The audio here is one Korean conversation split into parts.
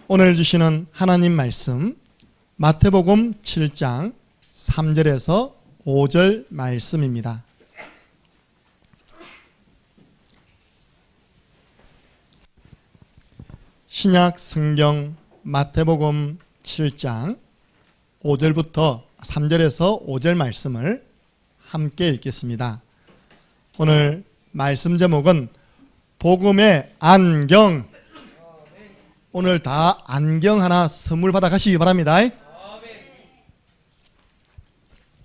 오늘 주시는 하나님 말씀 마태복음 7장 3절에서 5절 말씀입니다. 신약 성경 마태복음 7장 5절부터 3절에서 5절 말씀을 함께 읽겠습니다. 오늘 말씀 제목은 복음의 안경. 오늘 다 안경 하나 선물 받아 가시기 바랍니다.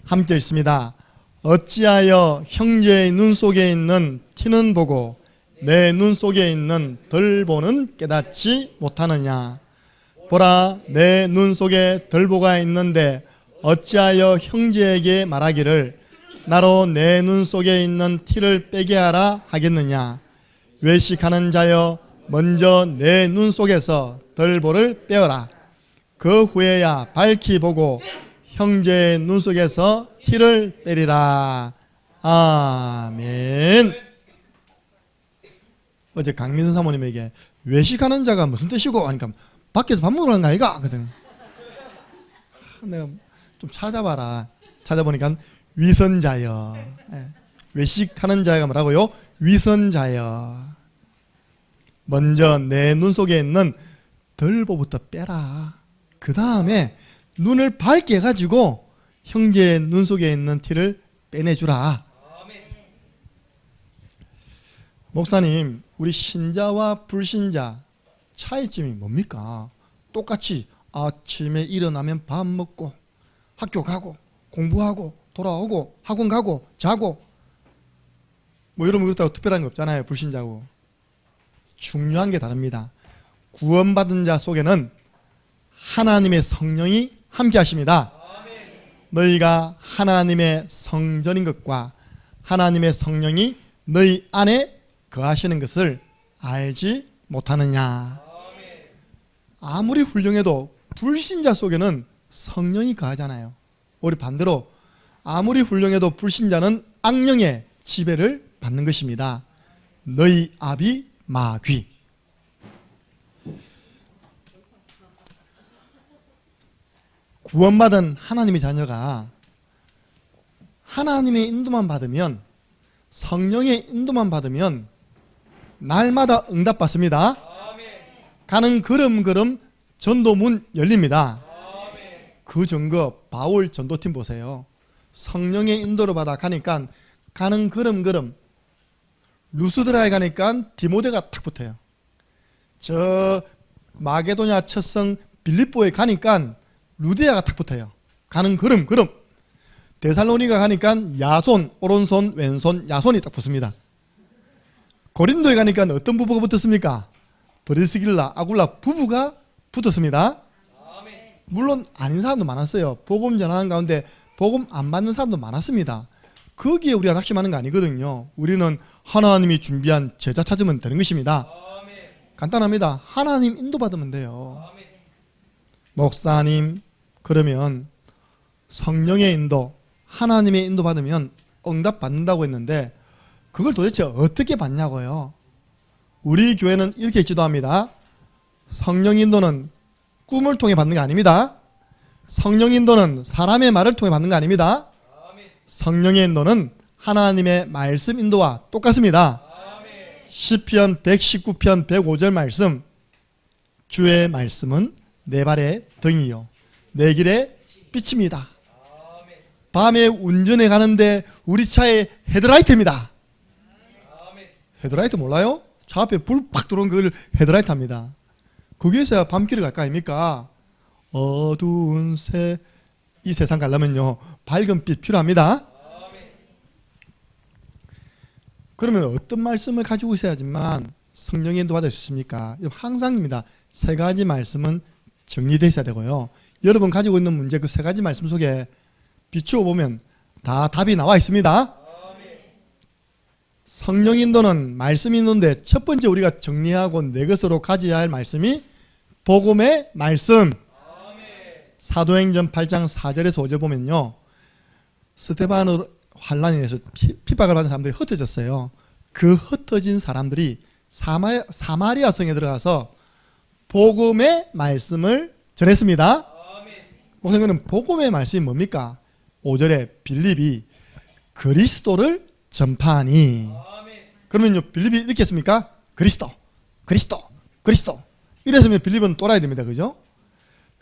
함께 읽습니다. 어찌하여 형제의 눈 속에 있는 티는 보고 내 눈 속에 있는 덜보는 깨닫지 못하느냐. 보라, 내 눈 속에 덜보가 있는데 어찌하여 형제에게 말하기를 나로 내 눈 속에 있는 티를 빼게 하라 하겠느냐. 외식하는 자여, 먼저 내 눈 속에서 덜보를 빼어라. 그 후에야 밝히 보고 형제의 눈 속에서 티를 빼리라. 아멘. 어제 강민선 사모님에게 외식하는 자가 무슨 뜻이고 하니까 밖에서 밥 먹으러 간 거 아이가? 그랬더니 내가 좀 찾아봐라. 찾아보니까 위선자여. 외식하는 자가 뭐라고요? 위선자여. 먼저 내 눈 속에 있는 덜보부터 빼라. 그 다음에 눈을 밝게 해가지고 형제의 눈 속에 있는 티를 빼내주라. 목사님, 우리 신자와 불신자 차이점이 뭡니까? 똑같이 아침에 일어나면 밥 먹고 학교 가고 공부하고 돌아오고 학원 가고 자고 뭐 이러면 그렇다고 특별한 게 없잖아요. 불신자고. 중요한 게 다릅니다. 구원받은 자 속에는 하나님의 성령이 함께 하십니다. 너희가 하나님의 성전인 것과 하나님의 성령이 너희 안에 거하시는 것을 알지 못하느냐. 아무리 훌륭해도 불신자 속에는 성령이 거하잖아요. 우리 반대로 아무리 훌륭해도 불신자는 악령의 지배를 받는 것입니다. 너희 아비 마귀. 구원받은 하나님의 자녀가 하나님의 인도만 받으면, 성령의 인도만 받으면 날마다 응답받습니다. 가는 걸음걸음 전도문 열립니다. 그 증거 바울 전도팀 보세요. 성령의 인도를 받아 가니까 가는 걸음걸음 루스드라에 가니까 디모데가 탁 붙어요. 저 마게도냐 첫성 빌립보에 가니까 루디아가 탁 붙어요. 가는 걸음걸음. 데살로니가 가니까 야손, 오른손, 왼손, 야손이 딱 붙습니다. 고린도에 가니까 어떤 부부가 붙었습니까? 브리스길라, 아굴라 부부가 붙었습니다. 물론 아닌 사람도 많았어요. 복음 전하는 가운데 복음 안 받는 사람도 많았습니다. 거기에 우리가 낙심하는 거 아니거든요. 우리는 하나님이 준비한 제자 찾으면 되는 것입니다. 간단합니다. 하나님 인도받으면 돼요. 목사님, 그러면 성령의 인도, 하나님의 인도 받으면 응답 받는다고 했는데 그걸 도대체 어떻게 받냐고요? 우리 교회는 이렇게 지도합니다. 성령 인도는 꿈을 통해 받는 게 아닙니다. 성령 인도는 사람의 말을 통해 받는 거 아닙니다. 성령의 인도는 하나님의 말씀 인도와 똑같습니다. 시편 119편 105절 말씀, 주의 말씀은 내 발의 등이요 내 길의 빛입니다. 밤에 운전해 가는데 우리 차에 헤드라이트입니다. 헤드라이트 몰라요? 차 앞에 불 팍 들어온 그걸 헤드라이트 합니다. 거기에서야 밤길을 갈 거 아닙니까? 어두운 이 세상 가려면요 밝은 빛 필요합니다. 그러면 어떤 말씀을 가지고 있어야지만 성령의 인도 받을 수 있습니까? 항상입니다. 세 가지 말씀은 정리되어 있어야 되고요. 여러분 가지고 있는 문제 그 세 가지 말씀 속에 비추어 보면 다 답이 나와 있습니다. 성령 인도는 말씀 인도인데 첫 번째 우리가 정리하고 내 것으로 가져야 할 말씀이 복음의 말씀. 사도행전 8장 4절에서 5절 보면요, 스데반으로 환란에 의해서 핍박을 받은 사람들이 흩어졌어요. 그 흩어진 사람들이 사마리아 성에 들어가서 복음의 말씀을 전했습니다. 목사님은 복음의 말씀이 뭡니까? 5절에 빌립이 그리스도를 전파하니. 그러면요, 빌립이 이렇게 했습니까? 그리스도. 이래서면 빌립은 돌아야 됩니다. 그죠?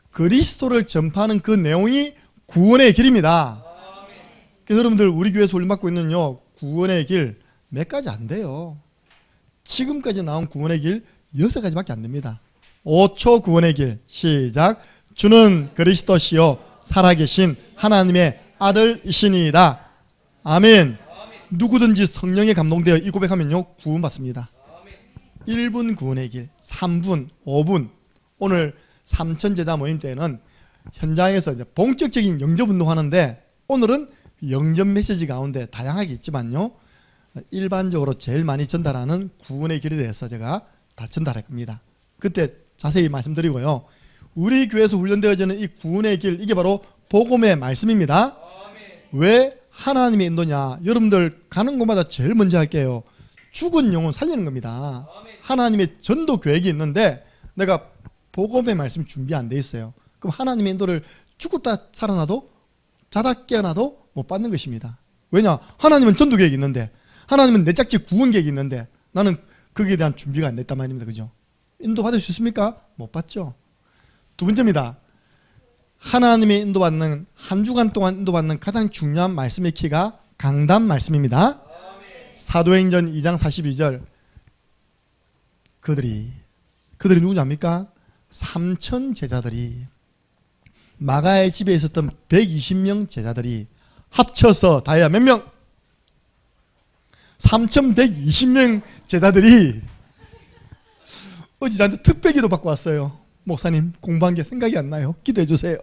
그리스도를 전파하는 그 내용이 구원의 길입니다. 그래서 여러분들 우리 교회에서 훈련받고 있는요, 구원의 길 몇 가지 안 돼요. 지금까지 나온 구원의 길 6가지밖에 안 됩니다. 5초 구원의 길 시작. 주는 그리스도시요 살아계신 하나님의 아들이시니이다. 아멘. 누구든지 성령에 감동되어 이 고백하면요, 구원받습니다. 1분 구원의 길, 3분, 5분. 오늘 삼천제자 모임 때는 현장에서 이제 본격적인 영접운동 하는데, 오늘은 영접 메시지 가운데 다양하게 있지만요, 일반적으로 제일 많이 전달하는 구원의 길에 대해서 제가 다 전달할 겁니다. 그때 자세히 말씀드리고요. 우리 교회에서 훈련되어지는 이 구원의 길, 이게 바로 복음의 말씀입니다. 왜 하나님의 인도냐? 여러분들 가는 곳마다 제일 먼저 할게요. 죽은 영혼 살리는 겁니다. 하나님의 전도 계획이 있는데 내가 복음의 말씀 준비 안 돼 있어요. 그럼 하나님의 인도를 죽었다 살아나도 자다 깨어나도 못 받는 것입니다. 왜냐? 하나님은 전도 계획이 있는데, 하나님은 내 짝지 구원 계획이 있는데 나는 거기에 대한 준비가 안 됐단 말입니다. 그죠? 인도 받을 수 있습니까? 못 받죠. 두 번째입니다. 하나님의 인도받는, 한 주간 동안 인도받는 가장 중요한 말씀의 키가 강단 말씀입니다. 사도행전 2장 42절. 그들이 누구냐 합니까? 3천 제자들이, 마가의 집에 있었던 120명 제자들이 합쳐서 다해야 몇 명? 3,120명 제자들이 어제 저한테 특별기도 받고 왔어요. 목사님, 공부한 게 생각이 안 나요. 기도해 주세요.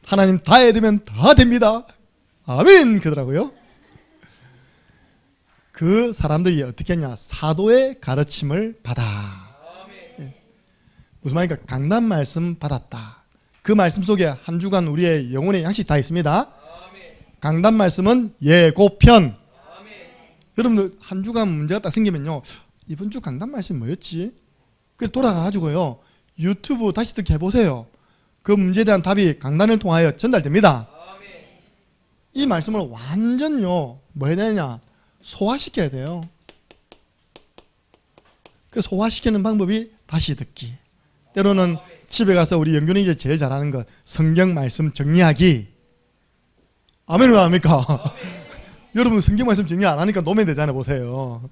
하나님 다 해야 되면 다 됩니다. 아멘. 그러더라고요. 그 사람들이 어떻게 했냐? 사도의 가르침을 받아. 무슨 말입니까? 강단 말씀 받았다. 그 말씀 속에 한 주간 우리의 영혼의 양식 다 있습니다. 강단 말씀은 예고편. 여러분들 한 주간 문제가 딱 생기면요, 이번 주 강단 말씀 뭐였지? 그래 돌아가가지고요, 유튜브 다시 듣게 해보세요. 그 문제에 대한 답이 강단을 통하여 전달됩니다. 이 말씀을 완전요, 뭐 해야 되냐? 소화시켜야 돼요. 그 소화시키는 방법이 다시 듣기. 때로는 집에 가서 우리 영균이 제일 잘하는 거, 성경 말씀 정리하기. 아멘. 왜 합니까? 여러분 성경 말씀 정리 안 하니까 노면 되잖아요. 보세요.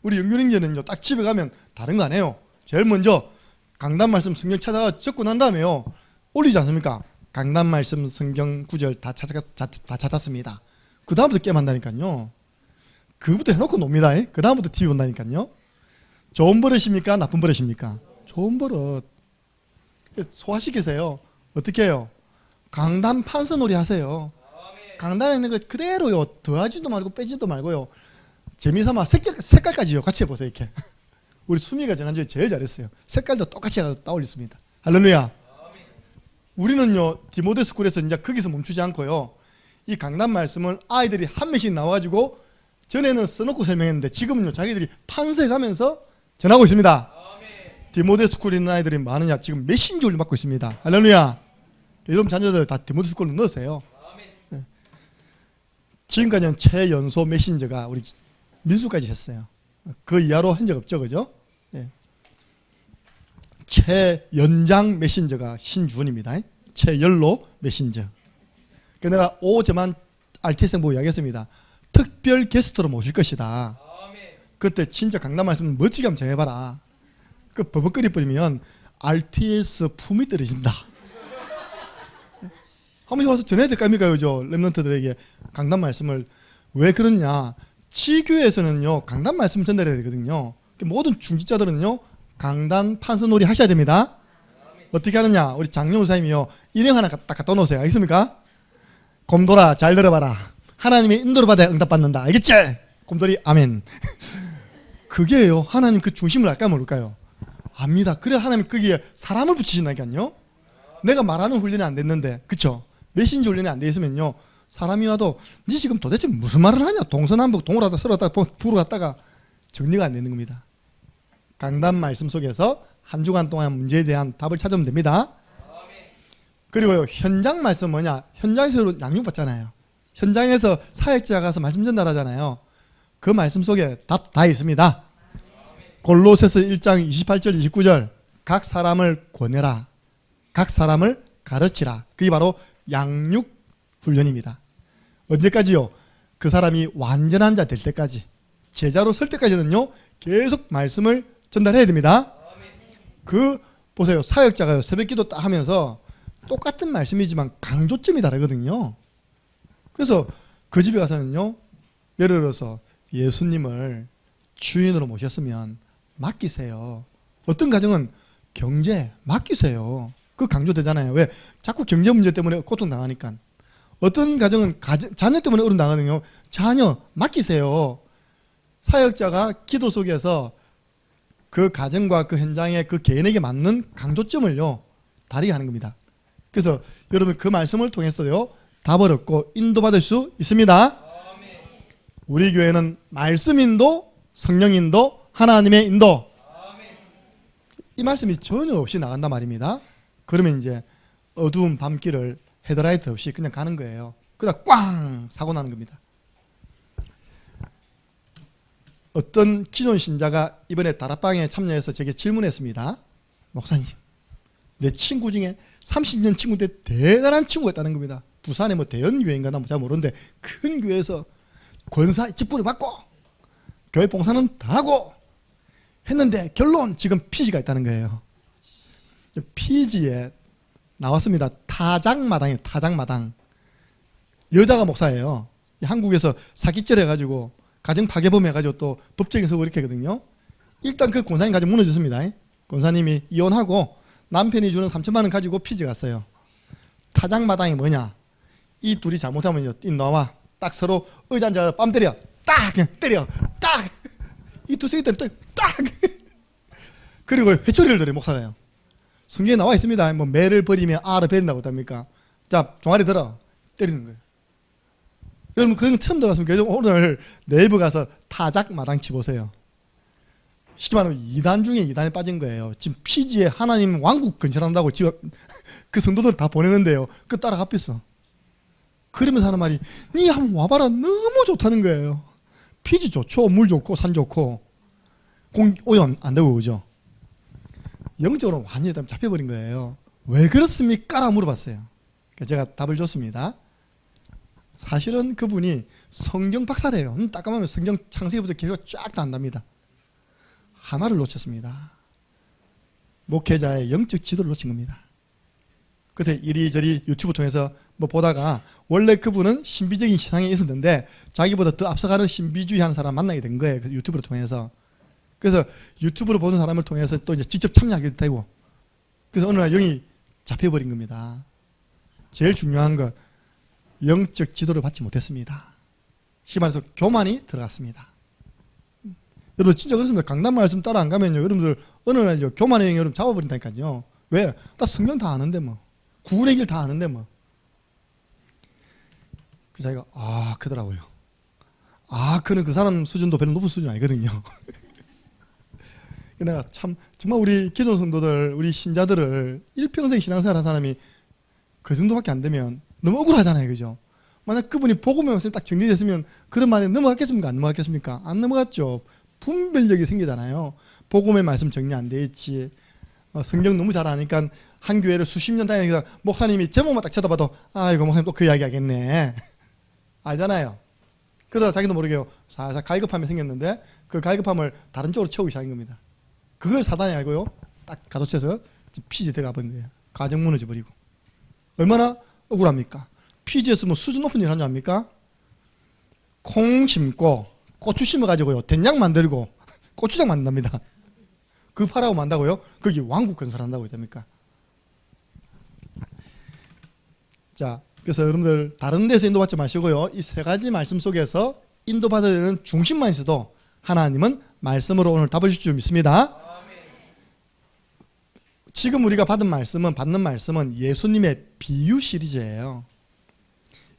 우리 영균인제는요, 딱 집에 가면 다른 거 안 해요. 제일 먼저 강단 말씀 성경 찾아가 적고 난 다음에요, 올리지 않습니까? 강단 말씀 성경 구절 다 찾았습니다. 그 다음부터 게임한다니까요. 그부터 해놓고 놉니다. 그 다음부터 TV 본다니까요. 좋은 버릇입니까? 나쁜 버릇입니까? 좋은 버릇. 소화시키세요. 어떻게 해요? 강단 판서놀이 하세요. 강단에 있는 거 그대로요. 더하지도 말고 빼지도 말고요. 재미삼아 색깔까지요. 같이 해보세요. 이렇게. 우리 수미가 지난주에 제일 잘했어요. 색깔도 똑같이 따올렸습니다. 할렐루야. 우리는요, 디모데 스쿨에서 이제 거기서 멈추지 않고요, 이 강단 말씀을 아이들이 한 명씩 나와가지고 전에는 써놓고 설명했는데 지금은요, 자기들이 판서해가면서 전하고 있습니다. 디모데 스쿨에 있는 아이들이 많으냐? 지금 메신저 훈련 받고 있습니다. 할렐루야. 여러분 자녀들 다 디모데 스쿨로 넣으세요. 지금까지는 최연소 메신저가 우리 민수까지 했어요. 그 이하로 한 적 없죠, 그죠? 예. 최연장 메신저가 신주원입니다. 최연로 메신저. 내가 오저만 RTS에 보고 이야기했습니다. 특별 게스트로 모실 것이다. 그때 진짜 강단 말씀 멋지게 한번 정해봐라. 그 버벅거리 버리면 RTS 품이 떨어진다. 한 번씩 와서 전해야 될 거 아닙니까? 그죠? 렘넌트들에게 강단 말씀을. 왜 그러냐? 지교에서는요, 강단 말씀 전달해야 되거든요. 모든 중직자들은요, 강단 판서놀이 하셔야 됩니다. 어떻게 하느냐? 우리 장영우 사님이요, 일행 하나 딱 갖다 놓으세요. 알겠습니까? 곰돌아, 잘 들어봐라. 하나님의 인도를 받아야 응답받는다. 알겠지? 곰돌이, 아멘. 그게요, 하나님 그 중심을 알까 모를까요? 압니다. 그래 하나님 거기에 사람을 붙이신다니까요. 내가 말하는 훈련이 안 됐는데, 그쵸? 메신저 훈련이 안 돼 있으면요, 사람이 와도 니 지금 도대체 무슨 말을 하냐? 동서남북 동으로 갔다 서로 갔다 부로 갔다가 정리가 안 되는 겁니다. 강단 말씀 속에서 한 주간 동안 문제에 대한 답을 찾으면 됩니다. 그리고요, 현장 말씀 뭐냐? 현장에서 양육받잖아요. 현장에서 사역자가 가서 말씀 전달하잖아요. 그 말씀 속에 답 다 있습니다. 골로새서 1장 28절 29절 각 사람을 권해라. 각 사람을 가르치라. 그게 바로 양육 훈련입니다. 언제까지요? 그 사람이 완전한 자 될 때까지, 제자로 설 때까지는요, 계속 말씀을 전달해야 됩니다. 그 보세요, 사역자가요, 새벽기도 딱 하면서 똑같은 말씀이지만 강조점이 다르거든요. 그래서 그 집에 가서는요, 예를 들어서 예수님을 주인으로 모셨으면 맡기세요. 어떤 가정은 경제 맡기세요. 그 강조되잖아요. 왜? 자꾸 경제 문제 때문에 고통당하니까. 어떤 가정은 자녀 때문에 어려움 당하거든요. 자녀 맡기세요. 사역자가 기도 속에서 그 가정과 그 현장에 그 개인에게 맞는 강조점을요, 다르게 하는 겁니다. 그래서 여러분 그 말씀을 통해서요, 답을 얻고 인도받을 수 있습니다. 우리 교회는 말씀 인도, 성령 인도, 하나님의 인도, 이 말씀이 전혀 없이 나간단 말입니다. 그러면 이제 어두운 밤길을 헤드라이트 없이 그냥 가는 거예요. 그러다 꽝 사고 나는 겁니다. 어떤 기존 신자가 이번에 다락방에 참여해서 제게 질문했습니다. 목사님, 내 친구 중에 30년 친구인데 대단한 친구가 있다는 겁니다. 부산에 뭐 대연교회인가 나 잘 모르는데 큰 교회에서 권사 직분을 받고 교회 봉사는 다 하고 했는데 결론 지금 피지가 있다는 거예요. 피지에 나왔습니다. 타작마당이에요. 타작마당. 여자가 목사예요. 한국에서 사기죄를 해가지고 가정 파괴범 해가지고 또 법정에서 그렇게 하거든요. 일단 그 권사님 가정 무너졌습니다. 권사님이 이혼하고 남편이 주는 3천만 원 가지고 피지 갔어요. 타작마당이 뭐냐? 이 둘이 잘못하면요, 이 나와 딱 서로 의자 앉아서 뺨 때려, 딱 그냥 때려, 딱. 이 두 새끼 때려, 딱. 그리고 회초리를 들어요, 목사가요. 성경에 나와 있습니다. 뭐 매를 버리면 알을 베린다고 합니까? 자, 종아리 들어 때리는 거예요. 여러분 그건 처음 들어봤습니까? 오늘 네이버 가서 타작마당 치보세요. 쉽게 말하면 2단 중에 2단에 빠진 거예요. 지금 피지에 하나님 왕국 건설한다고 지금 그 성도들 다 보내는데요. 그 따라가 뺐어. 그러면서 하는 말이 니 한번 와봐라. 너무 좋다는 거예요. 피지 좋죠. 물 좋고 산 좋고 오염 안 되고 그죠. 영적으로 완전히 잡혀버린 거예요. 왜 그렇습니까? 라고 물어봤어요. 제가 답을 줬습니다. 사실은 그분이 성경 박사래요. 딱 가면 성경 창세기부터 계속 쫙 다 안답니다. 하나를 놓쳤습니다. 목회자의 영적 지도를 놓친 겁니다. 그래서 이리저리 유튜브 통해서 뭐 보다가 원래 그분은 신비적인 신앙에 있었는데 자기보다 더 앞서가는 신비주의 하는 사람 만나게 된 거예요. 그 유튜브를 통해서. 그래서 유튜브로 보는 사람을 통해서 또 이제 직접 참여하게 되고, 그래서 어느 날 영이 잡혀버린 겁니다. 제일 중요한 건 영적 지도를 받지 못했습니다. 쉽게 말해서 교만이 들어갔습니다. 여러분 진짜 그렇습니다. 강단 말씀 따라 안 가면요, 여러분들 어느 날요 교만의 영이 여러분 잡아버린다니까요. 왜? 나 성경 다 아는데 뭐, 구원의 길 다 아는데 뭐. 그 자기가 그러더라고요. 그는 그 사람 수준도 별로 높은 수준이 아니거든요. 내가 참 정말 우리 기존 성도들, 우리 신자들을 일평생 신앙생활 한 사람이 그 정도밖에 안 되면 너무 억울하잖아요, 그죠? 만약 그분이 복음의 말씀이 딱 정리됐으면 그런 말에 넘어갔겠습니까? 안 넘어갔겠습니까? 안 넘어갔죠. 분별력이 생기잖아요. 복음의 말씀 정리 안 돼 있지. 성경 너무 잘 아니까 한 교회를 수십 년 다니니까 목사님이 제목만 딱 쳐다봐도 이거 목사님 또 그 이야기 하겠네. 알잖아요. 그러다 자기도 모르게요, 살살 갈급함이 생겼는데 그 갈급함을 다른 쪽으로 채우기 시작한 겁니다. 그걸 사단이 알고요, 딱 가둬쳐서 피지에 들어가 버린 거예요. 가정 무너져 버리고. 얼마나 억울합니까? 피지에서 뭐 수준 높은 일 하는 줄 압니까? 콩 심고 고추 심어가지고요, 된장 만들고 고추장 만든답니다. 그 파라고 만다고요? 거기 왕국 건설한다고 했답니까? 자, 그래서 여러분들 다른 데서 인도받지 마시고요, 이 세 가지 말씀 속에서 인도받아야 되는 중심만 있어도 하나님은 말씀으로 오늘 답을 주실 줄 믿습니다. 지금 우리가 받는 말씀은 예수님의 비유 시리즈예요.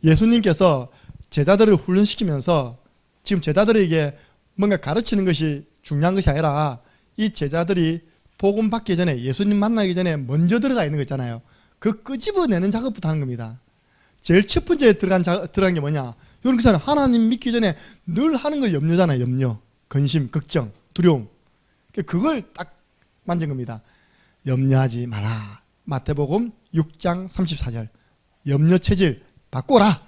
예수님께서 제자들을 훈련시키면서 지금 제자들에게 뭔가 가르치는 것이 중요한 것이 아니라 이 제자들이 복음 받기 전에, 예수님 만나기 전에 먼저 들어가 있는 거 있잖아요. 그 끄집어내는 작업부터 하는 겁니다. 제일 첫 번째 들어간 게 뭐냐? 여러분 그렇잖아요. 하나님 믿기 전에 늘 하는 거 염려잖아요. 염려, 근심, 걱정, 두려움. 그걸 딱 만진 겁니다. 염려하지 마라. 마태복음 6장 34절. 염려 체질 바꿔라.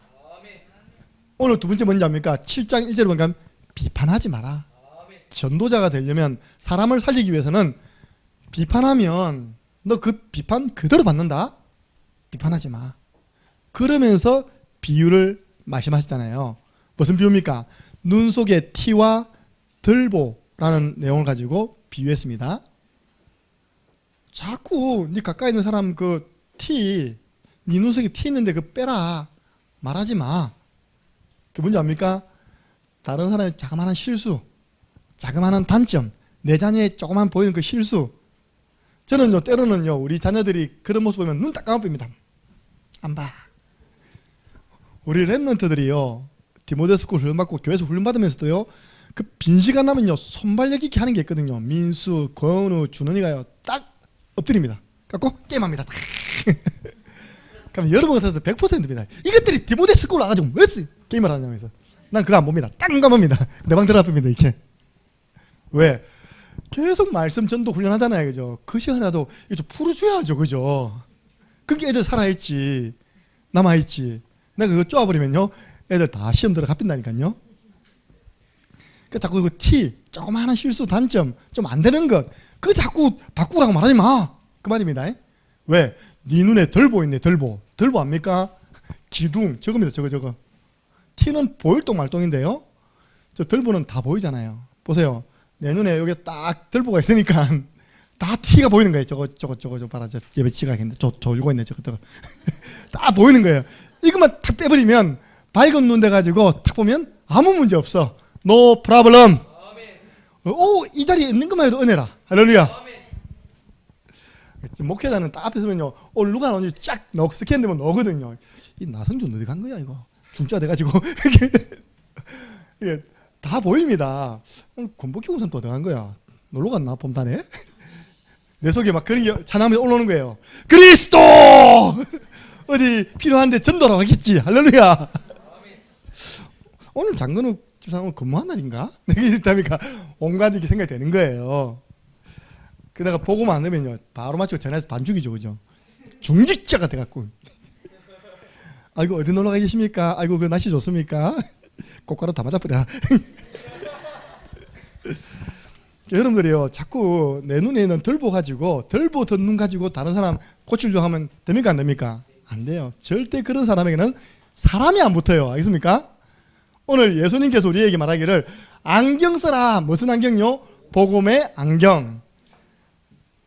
오늘 두 번째 뭔지 압니까? 7장 1절에 보니까 비판하지 마라. 전도자가 되려면, 사람을 살리기 위해서는 비판하면 너 그 비판 그대로 받는다. 비판하지 마. 그러면서 비유를 말씀하셨잖아요. 무슨 비유입니까? 눈 속에 티와 들보라는 내용을 가지고 비유했습니다. 자꾸 네 가까이 있는 사람 그 티, 네 눈 속에 티 있는데 그 빼라. 말하지 마. 그게 뭔지 압니까? 다른 사람의 자그마한 실수, 자그마한 단점, 내 자녀의 조그만 보이는 그 실수. 저는요, 때로는요, 우리 자녀들이 그런 모습 보면 눈 딱 감아봅니다. 안 봐. 우리 랩런트들이요, 디모데 스쿨 훈련받고 교회에서 훈련받으면서도요, 그 빈 시간 나면요, 손발력 있게 하는 게 있거든요. 민수, 권우, 준원이가요, 딱 엎드립니다. 갖고 게임합니다. 그럼 여러분 같아서 100%입니다. 이것들이 디모데 스쿨 와가지고 왜 게임을 하냐면서. 난 그거 안 봅니다. 딱 감합니다. 내 방 들어갑니다. 이렇게. 왜? 계속 말씀 전도 훈련하잖아요. 그죠? 그 시간이라도 좀 풀어줘야죠. 그죠? 그게 애들 살아있지. 남아있지. 내가 그거 쪼아버리면요, 애들 다 시험 들어 갚힌다니까요. 그 자꾸 그 티, 조그마한 실수, 단점, 좀 안 되는 것, 그 자꾸 바꾸라고 말하지 마. 그 말입니다. 왜? 네 눈에 덜보 있네, 덜보. 덜보 압니까? 기둥, 저겁니다, 저거. 티는 보일동 말동인데요. 저 덜보는 다 보이잖아요. 보세요. 내 눈에 여기 딱 덜보가 있으니까 다 티가 보이는 거예요. 저거 봐라. 저 예배 지각했는데 저 울고 있네. 저거 다 보이는 거예요. 이것만 탁 빼버리면 밝은 눈 돼가지고 탁 보면 아무 문제 없어. No problem. 오, 이 자리에 있는 것만 해도 은혜라. 할렐루야. 목회자는 딱 앞에 서면요, 누가 나오는지 쫙 스캔 되면 나오거든요. 이 나성준 어디 간 거야 이거? 중짜 돼가지고 이게 다 보입니다. 권복희 우선 또 어디 간 거야? 놀러 갔나 봄단에? 내 속에 막 그런 게 찬양하면서 올라오는 거예요. 그리스도! 어디 필요한데 전도라고 하겠지. 할렐루야. 오늘 장건우 집사님 근무한 날인가? 그러니까 온갖 이게 생각이 되는 거예요. 그러다가 보고만 안 되면요, 바로 맞추고 전화해서 반죽이죠. 그죠? 중직자가 돼갖고. 아이고, 어디 놀러 가 계십니까? 아이고, 그 날씨 좋습니까? 꽃가루 다 맞아버려. 여러분들이요, 자꾸 내 눈에 있는 덜보 가지고, 덜보 덧눈 가지고 다른 사람 고치려고 하면 됩니까? 안 됩니까? 안 돼요. 절대 그런 사람에게는 사람이 안 붙어요. 알겠습니까? 오늘 예수님께서 우리에게 말하기를, 안경 써라. 무슨 안경요? 복음의 안경.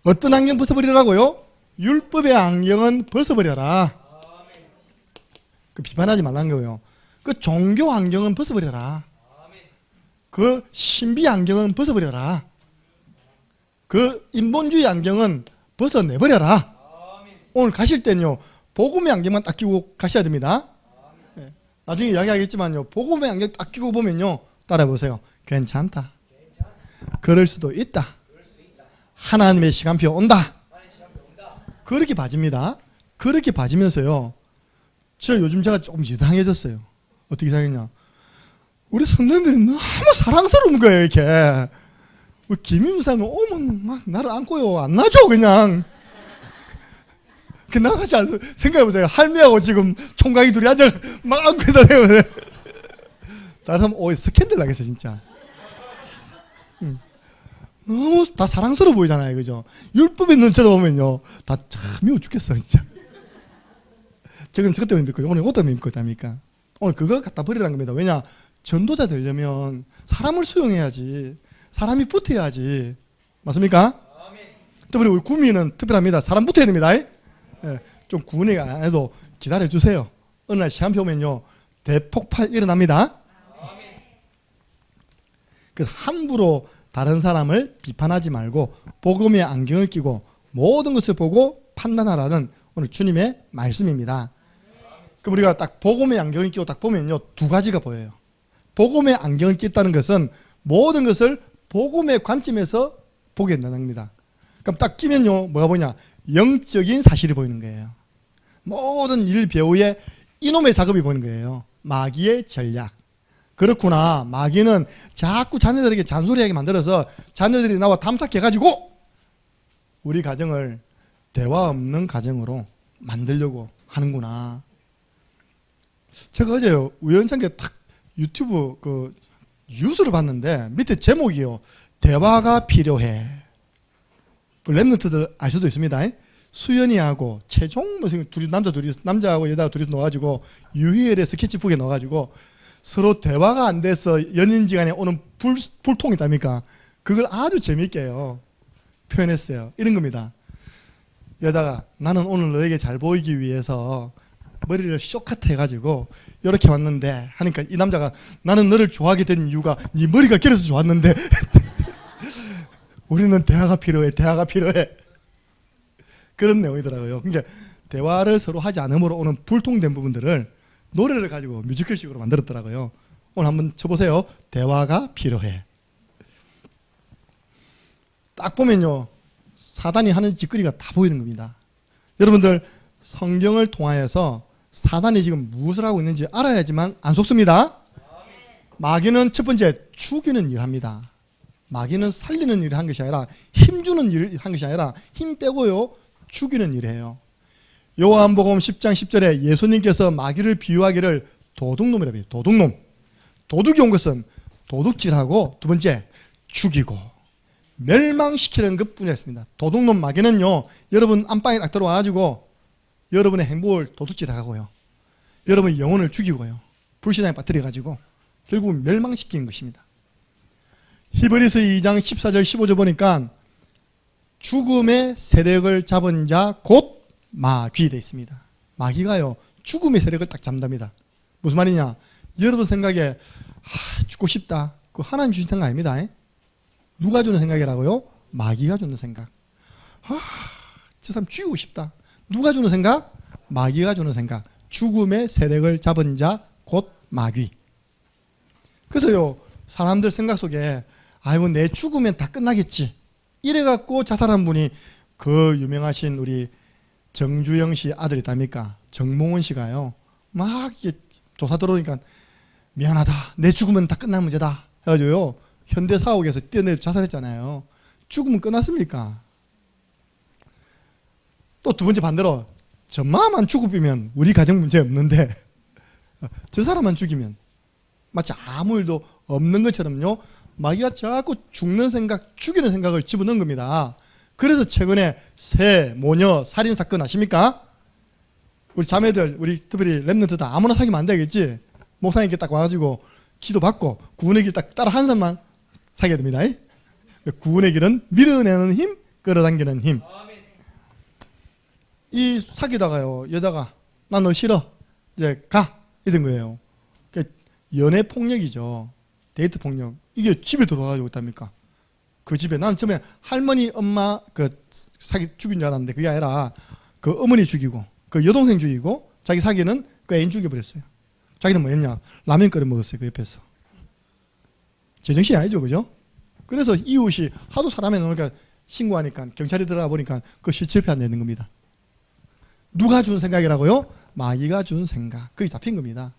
어떤 안경 벗어버리라고요? 율법의 안경은 벗어버려라. 그 비판하지 말라는 거예요. 그 종교 안경은 벗어버려라. 그 신비 안경은 벗어버려라. 그 인본주의 안경은 벗어내버려라. 오늘 가실 때는요, 복음의 안경만 딱 끼고 가셔야 됩니다. 나중에 이야기하겠지만요, 복음의 안경 딱 끼고 보면요, 따라해보세요. 괜찮다. 그럴 수도 있다. 하나님의 시간표 온다. 그렇게 봐집니다. 그렇게 봐지면서요, 저 요즘 제가 조금 이상해졌어요. 어떻게 이상했냐? 우리 선생님들이 너무 사랑스러운 거예요. 이렇게 김인우 사람은 오면 막 나를 안고요, 안 놔줘 그냥. 그 나같이 생각해보세요. 할매하고 지금 총각이 둘이 앉아 막 안고 있다 생각해보세요. 다른 사람 스캔들 나겠어 진짜. 너무 다 사랑스러워 보이잖아요. 그죠? 율법에 있는 쳐다보면요, 다 참 미워 죽겠어 진짜. 저건 저것 때문에 믿고, 오늘 이것 때문에 믿고 있답니까? 오늘 그거 갖다 버리라는 겁니다. 왜냐? 전도자 되려면 사람을 수용해야지, 사람이 붙어야지. 맞습니까? 특별히 우리 구미는 특별합니다. 사람 붙어야 됩니다. 예. 좀 구은이 안 해도 기다려주세요. 어느 날 시간표 오면요, 대폭발 일어납니다. 그 함부로 다른 사람을 비판하지 말고 복음의 안경을 끼고 모든 것을 보고 판단하라는 오늘 주님의 말씀입니다. 그럼 우리가 딱 복음의 안경을 끼고 딱 보면요, 두 가지가 보여요. 복음의 안경을 낀다는 것은 모든 것을 복음의 관점에서 보게 된답니다. 그럼 딱 끼면요, 뭐가 보이냐? 영적인 사실이 보이는 거예요. 모든 일 배우의 이놈의 작업이 보이는 거예요. 마귀의 전략. 그렇구나. 마귀는 자꾸 자녀들에게 잔소리하게 만들어서 자녀들이 나와 탐색해가지고 우리 가정을 대화 없는 가정으로 만들려고 하는구나. 제가 어제 우연찮게 딱 유튜브 그 뉴스를 봤는데 밑에 제목이요. 대화가 필요해. 랩런트들 알 수도 있습니다. 수연이하고 최종 무슨 둘이 남자하고 여자하고 둘이서 넣어가지고 유희열의 스케치북에 넣어가지고 서로 대화가 안 돼서 연인지간에 오는 불통이 있답니까? 그걸 아주 재미있게요 표현했어요. 이런 겁니다. 여자가 나는 오늘 너에게 잘 보이기 위해서 머리를 쇼카트 해가지고 이렇게 왔는데 하니까 이 남자가 나는 너를 좋아하게 된 이유가 네 머리가 길어서 좋았는데 우리는 대화가 필요해. 대화가 필요해. 그런 내용이더라고요. 그러니까 대화를 서로 하지 않음으로 오는 불통된 부분들을 노래를 가지고 뮤지컬식으로 만들었더라고요. 오늘 한번 쳐보세요. 대화가 필요해. 딱 보면요, 사단이 하는 짓거리가 다 보이는 겁니다. 여러분들 성경을 통하여서 사단이 지금 무엇을 하고 있는지 알아야지만 안 속습니다. 마귀는 첫 번째 죽이는 일을 합니다. 마귀는 살리는 일을 한 것이 아니라 힘주는 일을 한 것이 아니라 힘 빼고요 죽이는 일을 해요. 요한복음 10장 10절에 예수님께서 마귀를 비유하기를 도둑놈이라고 해요. 도둑놈. 도둑이 온 것은 도둑질하고 두 번째 죽이고 멸망시키는 것뿐이었습니다. 도둑놈 마귀는요, 여러분 안방에 딱 들어와가지고 여러분의 행복을 도둑질하고요, 여러분의 영혼을 죽이고요, 불신앙에 빠뜨려가지고 결국 멸망시키는 것입니다. 히브리서 2장 14절 15절 보니까 죽음의 세력을 잡은 자 곧 마귀 되어 있습니다. 마귀가요 죽음의 세력을 딱 잡는답니다. 무슨 말이냐? 여러분 생각에 죽고 싶다, 그거 하나님 주신 생각 아닙니다. 누가 주는 생각이라고요? 마귀가 주는 생각. 저 사람 죽이고 싶다. 누가 주는 생각? 마귀가 주는 생각. 죽음의 세력을 잡은 자 곧 마귀. 그래서요 사람들 생각 속에 아이고 내 죽으면 다 끝나겠지 이래갖고 자살한 분이 그 유명하신 우리 정주영 씨 아들 있답니까? 정몽원 씨가요 막 이게 조사 들어오니까 미안하다, 내 죽으면 다 끝나는 문제다 해가지고요 현대사옥에서 뛰어내려 자살했잖아요. 죽으면 끝났습니까? 또 두 번째 반대로 저마만 죽으면 우리 가정 문제 없는데 저 사람만 죽이면 마치 아무 일도 없는 것처럼요 마귀가 자꾸 죽는 생각, 죽이는 생각을 집어넣은 겁니다. 그래서 최근에 새, 모녀, 살인사건 아십니까? 우리 자매들, 우리 특별히 랩런트들 아무나 사귀면 안 되겠지? 목사님께 딱 와가지고 기도받고 구원의 길 딱 따라 한 사람만 사귀어야 됩니다. 구원의 길은 밀어내는 힘, 끌어당기는 힘. 이 사귀다가요 여자가 난 너 싫어 이제 가 이런 거예요. 연애 폭력이죠. 데이트 폭력. 이게 집에 들어와가지고 있답니까? 그 집에 난 처음에 할머니 엄마 그 사기 죽인 줄 알았는데 그게 아니라 그 어머니 죽이고 그 여동생 죽이고 자기 사기는 그 애인 죽여버렸어요. 자기는 뭐 했냐? 라면 끓여 먹었어요. 그 옆에서. 제정신이 아니죠. 그죠? 그래서 이웃이 하도 사람에 놓으니까 신고하니까 경찰이 들어가 보니까 그 시체옆에 앉아있는 겁니다. 누가 준 생각이라고요? 마귀가 준 생각. 그게 잡힌 겁니다.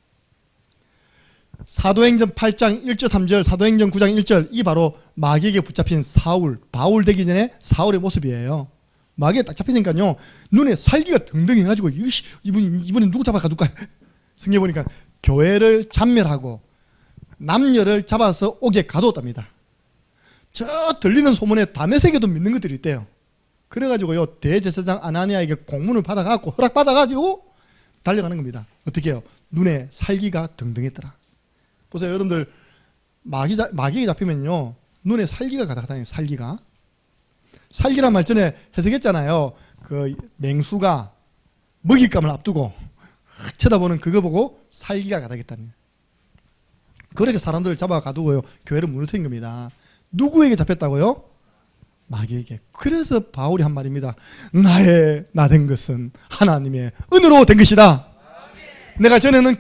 사도행전 8장 1절 3절, 사도행전 9장 1절, 이 바로 마귀에게 붙잡힌 사울, 바울 되기 전에 사울의 모습이에요. 마귀에 딱 잡히니까요 눈에 살기가 등등해가지고 이분이 누구 잡아가둘까? 성경 보니까 교회를 잔멸하고 남녀를 잡아서 옥에 가두었답니다. 저 들리는 소문에 다메섹에도 믿는 것들이 있대요. 그래가지고요 대제사장 아나니아에게 공문을 받아갖고 허락받아가지고 달려가는 겁니다. 어떻게 해요? 눈에 살기가 등등했더라. 보세요 여러분들, 마귀에 잡히면요 눈에 살기가 가득하다니요. 살기란 말 전에 해석했잖아요. 그 맹수가 먹잇감을 앞두고 쳐다보는 그거 보고 살기가 가득했다니. 그렇게 사람들을 잡아 가두고요 교회를 무너뜨린 겁니다. 누구에게 잡혔다고요? 마귀에게. 그래서 바울이 한 말입니다. 나 된 것은 하나님의 은혜로 된 것이다. 내가 전에는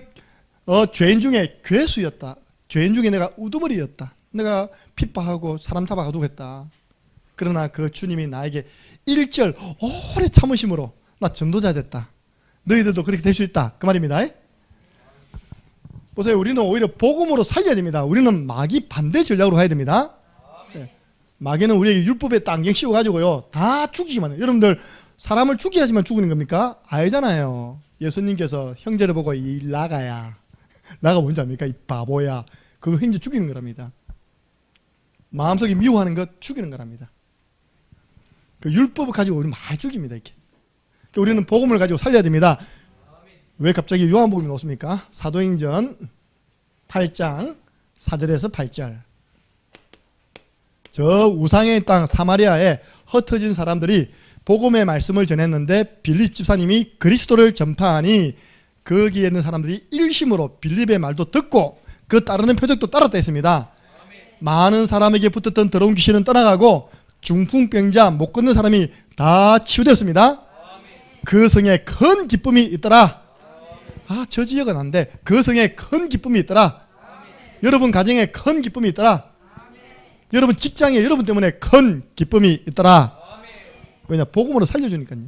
죄인 중에 괴수였다. 죄인 중에 내가 우두머리였다. 내가 핍박하고 사람 잡아 가두고 했다. 그러나 그 주님이 나에게 1절 오래 참으심으로 나 전도자 됐다. 너희들도 그렇게 될 수 있다. 그 말입니다. 보세요. 우리는 오히려 복음으로 살려야 됩니다. 우리는 마귀 반대 전략으로 가야 됩니다. 마귀는 우리에게 율법에 땅경 씌워가지고요 다 죽이기만 해요. 여러분들 사람을 죽여야지만 죽이는 겁니까? 아니잖아요. 예수님께서 형제를 보고 이 라가야, 라가 뭔지 압니까? 이 바보야, 그거 형제 죽이는 거랍니다. 마음속에 미워하는 것 죽이는 거랍니다. 그 율법을 가지고 우리는 많이 죽입니다. 이렇게. 우리는 복음을 가지고 살려야 됩니다. 왜 갑자기 요한복음이 나왔습니까? 사도행전 8장 4절에서 8절. 저 우상의 땅 사마리아에 흩어진 사람들이 복음의 말씀을 전했는데 빌립 집사님이 그리스도를 전파하니 거기에 있는 사람들이 일심으로 빌립의 말도 듣고 그 따르는 표적도 따랐다 했습니다. 많은 사람에게 붙었던 더러운 귀신은 떠나가고 중풍병자 못 걷는 사람이 다 치유되었습니다. 그 성에 큰 기쁨이 있더라. 저 지역은 안 돼. 그 성에 큰 기쁨이 있더라. 여러분 가정에 큰 기쁨이 있더라. 여러분 직장에 여러분 때문에 큰 기쁨이 있더라. 왜냐? 복음으로 살려주니까요.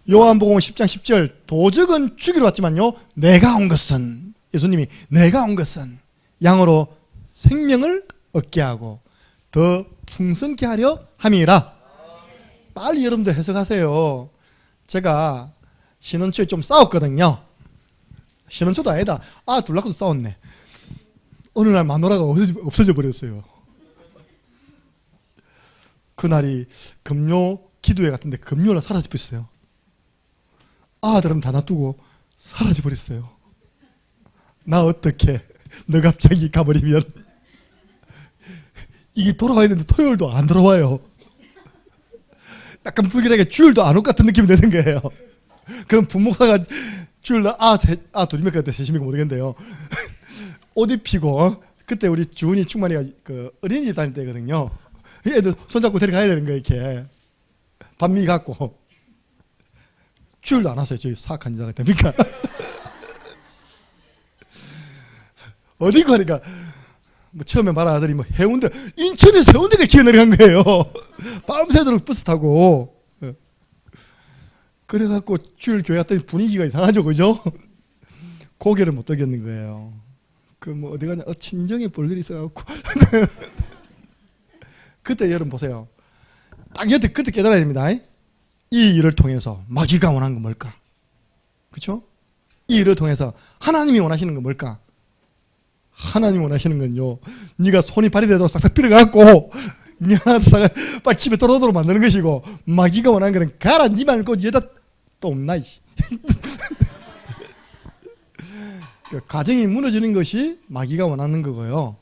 요한복음 10장 10절 도적은 죽이러 왔지만요 내가 온 것은, 예수님이 내가 온 것은 양으로 생명을 얻게 하고 더 풍성케 하려 함이라. 빨리 여러분들 해석하세요. 제가 신혼초에 좀 싸웠거든요. 신혼초도 아니다. 둘 낳고도 싸웠네. 어느 날 마누라가 없어져 버렸어요. 그날이 금요 기도회 같은데 금요일날 사라져 버렸어요. 아들은 다 놔두고 사라져 버렸어요. 나 어떡해. 너 갑자기 가버리면 이게 돌아와야 되는데 토요일도 안 돌아와요. 약간 불길하게 주일도 안 올 것 같은 느낌이 드는 거예요. 그럼 부목사가 주일날 둘이 몇 개 셋이 모르겠는데요. 옷 입히고 그때 우리 주은이 충만이가 그 어린이집 다닐 때거든요. 애들 손잡고 데려가야 되는 거예요. 이렇게 반미 갖고 주일도 안 왔어요. 저희 사악한 자가 됩니까? 어디 가니까 뭐 처음에 말한 아들이 뭐 해운대, 인천에서 해운대까지 기어 내려간 거예요. 밤새도록 버스 타고. 그래갖고 주일 교회 갔더니 분위기가 이상하죠, 그죠? 고개를 못 들겠는 거예요. 그 뭐 어디 가냐, 친정에 볼 일이 있어갖고. 그때 여러분 보세요. 딱 그때 깨달아야 됩니다. 이 일을 통해서 마귀가 원하는 건 뭘까? 그렇죠? 이 일을 통해서 하나님이 원하시는 건 뭘까? 하나님이 원하시는 건요, 네가 손이 발이 돼도 싹싹 빌어갖고 미안하다 빨리 집에 떨어오도록 만드는 것이고, 마귀가 원하는 거는 가라 니 말고 얘다 또 없나. 가정이 무너지는 것이 마귀가 원하는 거고요.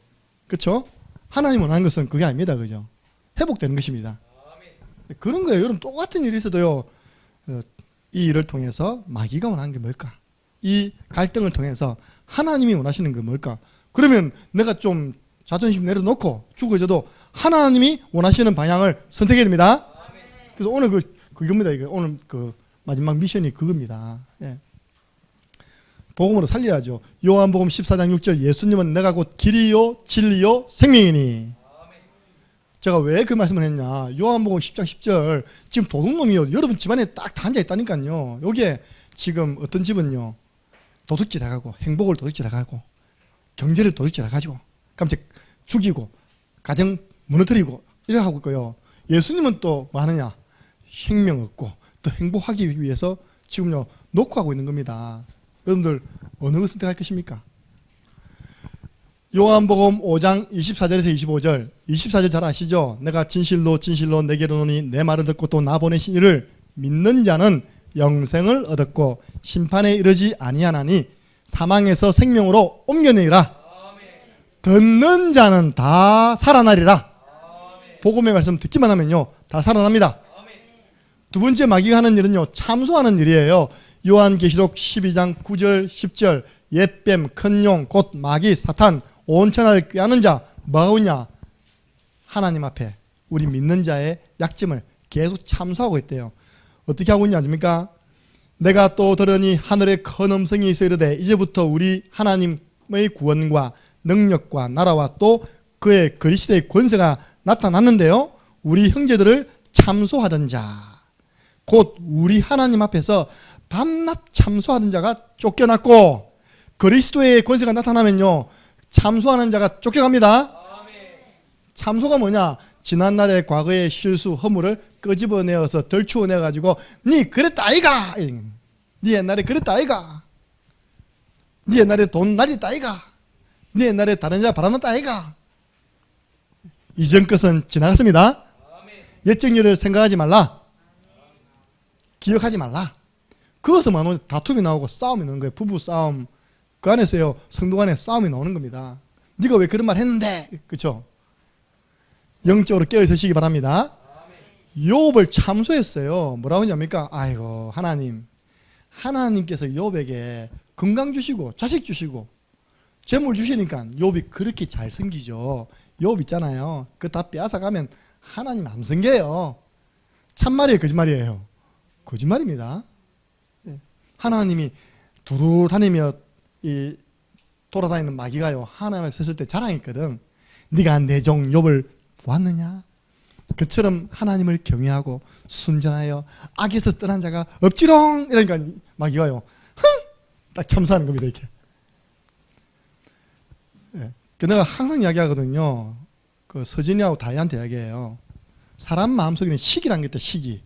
그렇죠? 하나님 원하는 것은 그게 아닙니다. 그죠? 회복되는 것입니다. 그런 거예요. 여러분 똑같은 일이 있어도요, 이 일을 통해서 마귀가 원하는 게 뭘까? 이 갈등을 통해서 하나님이 원하시는 게 뭘까? 그러면 내가 좀 자존심 내려놓고 죽어져도 하나님이 원하시는 방향을 선택해야 됩니다. 그래서 오늘 그겁니다. 이거 오늘 그 마지막 미션이 그겁니다. 예. 복음으로 살려야죠. 요한복음 14장 6절 예수님은 내가 곧 길이요 진리요 생명이니. 제가 왜 그 말씀을 했냐? 요한복음 10장 10절 지금 도둑놈이요 여러분 집안에 딱 다 앉아있다니까요. 여기에 지금 어떤 집은요 도둑질 해가고 행복을 도둑질 해가고 경제를 도둑질 해가지고 깜짝 죽이고 가정 무너뜨리고 이래 하고 있고요. 예수님은 또 뭐 하느냐? 생명 얻고 더 행복하기 위해서 지금요 놓고 하고 있는 겁니다. 여러분들 어느 것을 선택할 것입니까? 요한복음 5장 24절에서 25절 24절 잘 아시죠? 내가 진실로 진실로 내게 이르노니 내 말을 듣고 또 나 보내신 이를 믿는 자는 영생을 얻었고 심판에 이르지 아니하나니 사망에서 생명으로 옮겨내리라. 듣는 자는 다 살아나리라. 복음의 말씀 듣기만 하면요 다 살아납니다. 두 번째 마귀가 하는 일은요 참소하는 일이에요. 요한계시록 12장 9절 10절 옛뱀 큰 용 곧 마귀 사탄 온 천하를 꾀하는 자 뭐하고 있냐? 하나님 앞에 우리 믿는 자의 약점을 계속 참소하고 있대요. 어떻게 하고 있냐 아십니까? 내가 또 들으니 하늘에 큰 음성이 있어 이르되 이제부터 우리 하나님의 구원과 능력과 나라와 또 그의 그리스도의 권세가 나타났는데요 우리 형제들을 참소하던 자, 곧 우리 하나님 앞에서 밤낮 참소하던 자가 쫓겨났고, 그리스도의 권세가 나타나면요 참소하는 자가 쫓겨갑니다. 참소가 뭐냐? 지난날의 과거의 실수, 허물을 끄집어내어서 덜추어내가지고 니 그랬다 아이가, 니 옛날에 그랬다 아이가, 니 옛날에 돈 날렸다 아이가, 니 옛날에 다른 자 바라봤다 아이가. 이전 것은 지나갔습니다. 옛적 일을 생각하지 말라, 기억하지 말라. 그것만 다툼이 나오고 싸움이 나오는 거예요. 부부 싸움, 그 안에서요 성도 간에 싸움이 나오는 겁니다. 네가 왜 그런 말 했는데, 그렇죠? 영적으로 깨어있으시기 바랍니다. 욥을 참소했어요. 뭐라고 하냐니까, 아이고 하나님, 하나님께서 욥에게 건강 주시고 자식 주시고 재물 주시니까 욥이 그렇게 잘 섬기죠. 욥 있잖아요, 그 다 빼앗아가면 하나님 안 섬겨요. 참말이에요, 거짓말이에요? 거짓말입니다. 하나님이 두루 다니며 이 돌아다니는 마귀가요 하나님을 섰을 때 자랑했거든. 네가 내 종 욥을 보았느냐? 그처럼 하나님을 경외하고 순전하여 악에서 떠난 자가 없지롱. 이러니까 마귀가요 흥! 딱 참소하는 겁니다. 이렇게. 내가 항상 이야기하거든요. 그 서진이하고 다혜한테 이야기해요. 사람 마음속에는 시기란 게 있다. 시기.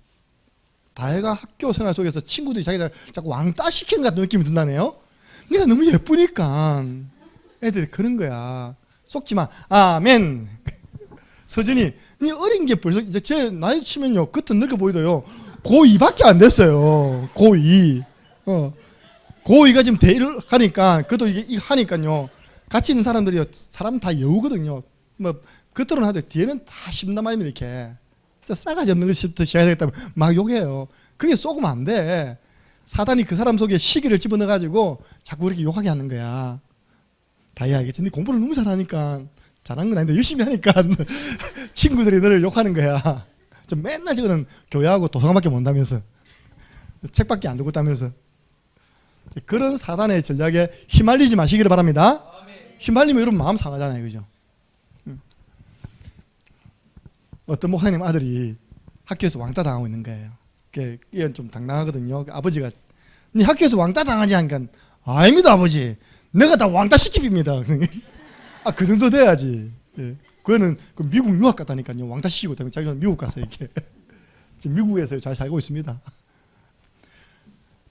다혜가 학교 생활 속에서 친구들이 자기가 자꾸 왕따 시키는 것 같은 느낌이 든다네요. 네가 너무 예쁘니까 애들이 그런 거야. 속지마. 아멘. 서진이, 네 어린 게 벌써 이제 제 나이 치면요 겉은 늙어 보이도요 고2밖에 안 됐어요. 고2. 고2가 지금 대를 가니까 그것도 이게 하니까요 같이 있는 사람들이 사람 다 여우거든요. 뭐 겉으로는 하되 뒤에는 다 심담아입니다. 이렇게 진짜 싸가지 없는 것부터 시작하겠다면 막 욕해요. 그게 쏘으면 안 돼. 사단이 그 사람 속에 시기를 집어넣어가지고 자꾸 그렇게 욕하게 하는 거야. 다이아 알겠지? 네 공부를 너무 잘하니까, 잘한 건 아닌데 열심히 하니까 친구들이 너를 욕하는 거야. 좀 맨날 저거는 교회하고 도서관밖에 못 온다면서, 책밖에 안 듣고 있다면서. 그런 사단의 전략에 휘말리지 마시기를 바랍니다. 휘말리면 여러분 마음 상하잖아요, 그죠? 어떤 목사님 아들이 학교에서 왕따 당하고 있는 거예요. 이건 좀 당당하거든요. 아버지가 네 학교에서 왕따 당하지 하니까, 아닙니다 아버지, 내가 다 왕따 시킵니다. 그 정도 돼야지. 그거는 미국 유학 갔다니까요. 왕따 시키고 때문에 자기는 미국 갔어요. 이렇게. 지금 미국에서 잘 살고 있습니다.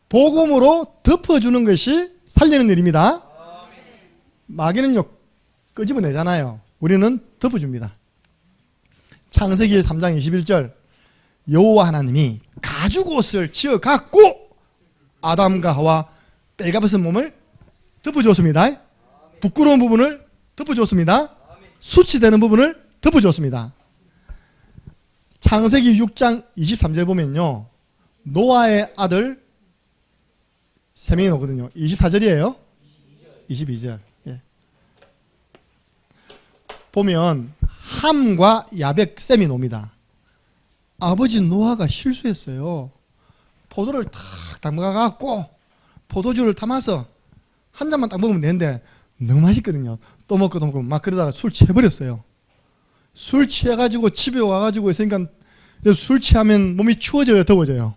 복음으로 덮어주는 것이 살리는 일입니다. 마귀는요 끄집어내잖아요. 우리는 덮어줍니다. 창세기 3장 21절, 여호와 하나님이 가죽옷을 지어 갖고 아담과 하와 빼가벗은 몸을 덮어주었습니다. 부끄러운 부분을 덮어주었습니다. 수치되는 부분을 덮어주었습니다. 창세기 6장 23절 보면요 노아의 아들 3명이 나오거든요. 24절이에요. 22절. 보면 함과 야벳 셈이 놉니다. 아버지 노아가 실수했어요. 포도를 탁 담가갖고 포도주를 담아서 한 잔만 딱 먹으면 되는데 너무 맛있거든요. 또 먹고 또 먹고 막 그러다가 술 취해버렸어요. 술 취해가지고 집에 와가지고 있으니까 술 취하면 몸이 추워져요, 더워져요?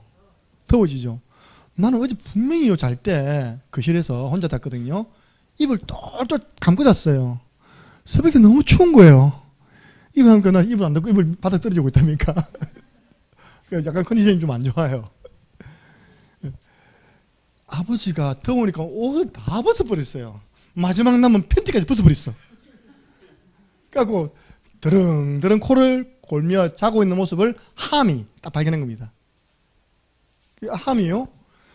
더워지죠. 나는 어제 분명히요 잘 때 거실에서 혼자 잤거든요. 입을 똘똘 감고 잤어요. 새벽에 너무 추운 거예요. 입을 감고 나 입을 안 닫고 입을 바닥 떨어지고 있답니까? 약간 컨디션이 좀 안 좋아요. 아버지가 더우니까 옷을 다 벗어버렸어요. 마지막 남은 팬티까지 벗어버렸어. 그래갖고 드릉드릉 코를 골며 자고 있는 모습을 함이 딱 발견한 겁니다. 함이요?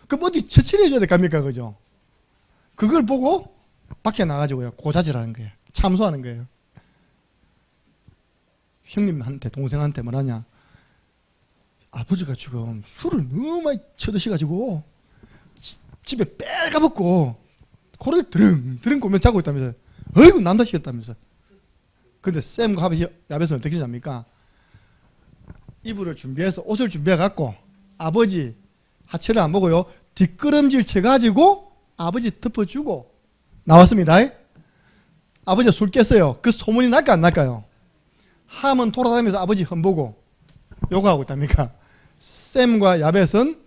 그럼 어디 처치해줘야 될까입니까? 그죠? 그걸 보고 밖에 나가지고요 고자질하는 거예요. 참소하는 거예요. 형님한테, 동생한테 뭐라냐, 아버지가 지금 술을 너무 많이 쳐드셔가지고 집에 빼가벗고 코를 드릉드릉 골며 자고 있다면서, 어이구 남자시겠다면서. 근데 쌤과 야벳은 어떻게 하냐니까, 이불을 준비해서 옷을 준비해갖고 아버지 하체를 안 보고요 뒷걸음질 쳐가지고 아버지 덮어주고 나왔습니다. 아버지가 술 깼어요. 그 소문이 날까 안 날까요? 함은 돌아다니면서 아버지 흠보고 요구하고 있답니까? 셈과 야벳은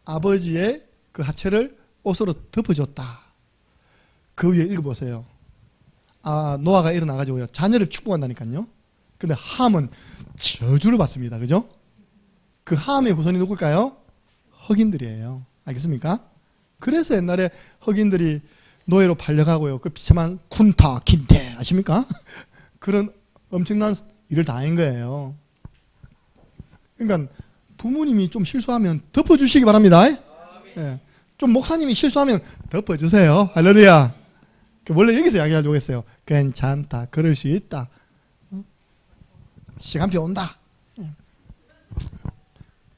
아버지의 그 하체를 옷으로 덮어줬다. 그 위에 읽어보세요. 노아가 일어나가지고요, 자녀를 축복한다니까요. 근데 함은 저주를 받습니다. 그죠? 그 함의 후손이 누굴까요? 흑인들이에요. 알겠습니까? 그래서 옛날에 흑인들이 노예로 팔려가고요, 그 비참한 쿤타 킨테 아십니까? 그런 엄청난 일을 당한 거예요. 그러니까 부모님이 좀 실수하면 덮어주시기 바랍니다. 예. 좀 목사님이 실수하면 덮어주세요. 할렐루야. 원래 여기서 이야기하려고 했어요. 괜찮다, 그럴 수 있다, 시간표 온다.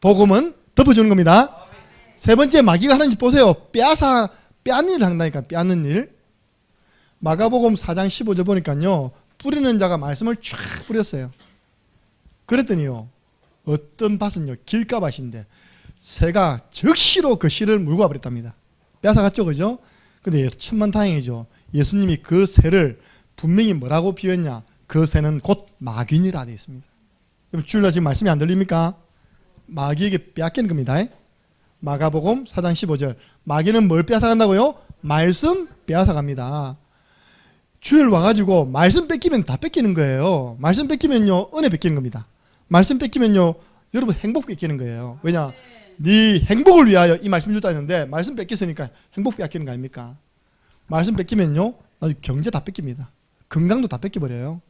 복음은 덮어주는 겁니다. 세 번째, 마귀가 하는 짓 보세요. 빼앗는 일을 한다니까. 빼앗는 일. 마가복음 4장 15절 보니까요, 뿌리는 자가 말씀을 쫙 뿌렸어요. 그랬더니요, 어떤 밭은요, 길가밭인데 새가 적시로 그 씨를 물고 와버렸답니다. 빼앗아갔죠, 그죠? 근데 천만다행이죠. 예수님이 그 새를 분명히 뭐라고 비유했냐? 그 새는 곧 마귀니라 되어 있습니다. 주일날 지금 말씀이 안 들립니까? 마귀에게 빼앗기는 겁니다. 마가복음 4장 15절. 마귀는 뭘 빼앗아간다고요? 말씀 빼앗아갑니다. 주일 와가지고 말씀 뺏기면 다 뺏기는 거예요. 말씀 뺏기면요, 은혜 뺏기는 겁니다. 말씀 뺏기면요, 여러분 행복 뺏기는 거예요. 왜냐? 네 행복을 위하여 이 말씀 줬다 했는데 말씀 뺏겼으니까 행복 뺏기는 거 아닙니까? 말씀 뺏기면요, 나중에 경제 다 뺏깁니다. 건강도 다 뺏겨버려요.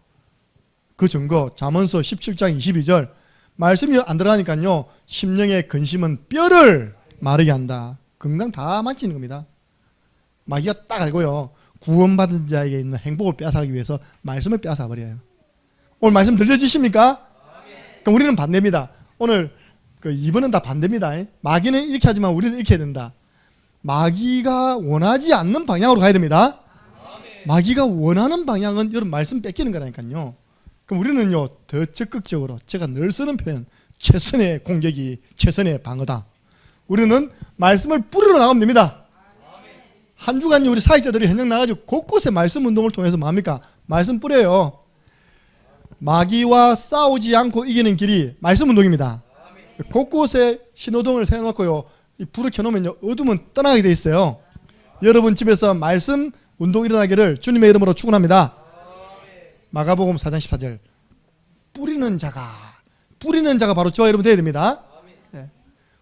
그 증거 잠언서 17장 22절. 말씀이 안 들어가니까요, 심령의 근심은 뼈를 마르게 한다. 건강 다 망치는 겁니다. 마귀가 딱 알고요, 구원받은 자에게 있는 행복을 빼앗아가기 위해서 말씀을 빼앗아버려요. 오늘 말씀 들려지십니까? 그러니까 우리는 반대입니다. 오늘 2번은 다 반대입니다. 마귀는 이렇게 하지만 우리는 이렇게 해야 된다. 마귀가 원하지 않는 방향으로 가야 됩니다. 마귀가 원하는 방향은 여러분 말씀 뺏기는 거라니까요. 그럼 우리는요, 더 적극적으로, 제가 늘 쓰는 표현, 최선의 공격이 최선의 방어다. 우리는 말씀을 뿌리러 나가면 됩니다. 한 주간 우리 사역자들이 현장 나가지고 곳곳에 말씀 운동을 통해서 뭡니까? 말씀 뿌려요. 마귀와 싸우지 않고 이기는 길이 말씀 운동입니다. 곳곳에 신호등을 세워놓고요, 이 불을 켜놓으면요, 어둠은 떠나게 돼 있어요. 여러분 집에서 말씀 운동 일어나기를 주님의 이름으로 축원합니다. 마가복음 4장 14절. 뿌리는 자가 바로 저와 여러분 되어야 됩니다. 네.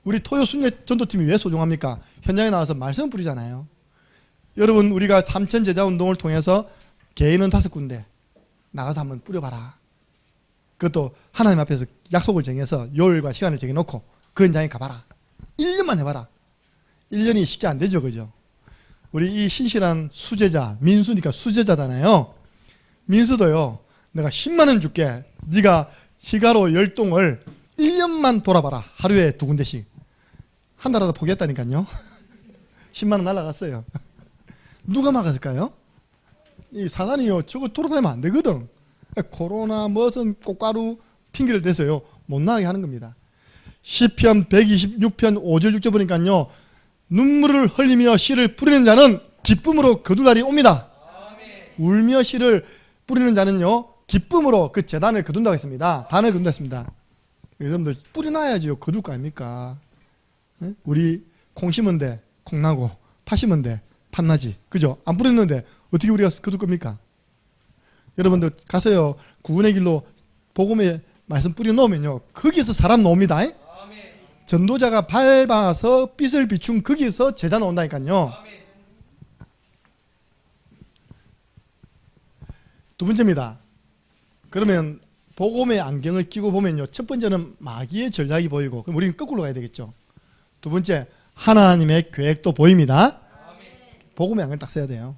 우리 토요 순례 전도팀이 왜 소중합니까? 현장에 나와서 말씀 뿌리잖아요. 여러분, 우리가 3천 제자 운동을 통해서 개인은 5군데 나가서 한번 뿌려봐라. 그것도 하나님 앞에서 약속을 정해서 요일과 시간을 정해놓고 그 현장에 가봐라. 1년만 해봐라. 1년이 쉽게 안 되죠, 그죠? 우리 이 신실한 수제자, 민수니까 수제자잖아요. 민수도요, 내가 10만 원 줄게. 네가 히가로 열동을 1년만 돌아봐라. 하루에 2군데씩. 한 달 하다 포기했다니까요. 10만 원 날라갔어요. 누가 막았을까요? 이 사단이요, 저거 돌아다니면 안 되거든. 코로나 무슨 꽃가루 핑계를 대서요, 못 나가게 하는 겁니다. 시편 126편 5절 6절 보니까요, 눈물을 흘리며 씨를 뿌리는 자는 기쁨으로 거둘 날이 옵니다. 울며 씨를 뿌리는 자는요, 기쁨으로 그 재단을 거둔다고 했습니다. 단을 거둔다 했습니다. 여러분들 뿌려놔야지요, 거둘 거 아닙니까? 우리 콩 심은데 콩 나고, 파 심은데 팥 나지, 그죠? 안 뿌렸는데 어떻게 우리가 거둘 겁니까? 여러분들 가서요, 구원의 길로 복음의 말씀 뿌려 놓으면요, 거기에서 사람 나옵니다. 전도자가 밟아서 빛을 비춘 거기에서 제자 나온다니까요. 두 번째입니다. 그러면 복음의 안경을 끼고 보면요, 첫 번째는 마귀의 전략이 보이고, 그럼 우리는 거꾸로 가야 되겠죠. 두 번째, 하나님의 계획도 보입니다. 복음의 안경을 딱 써야 돼요.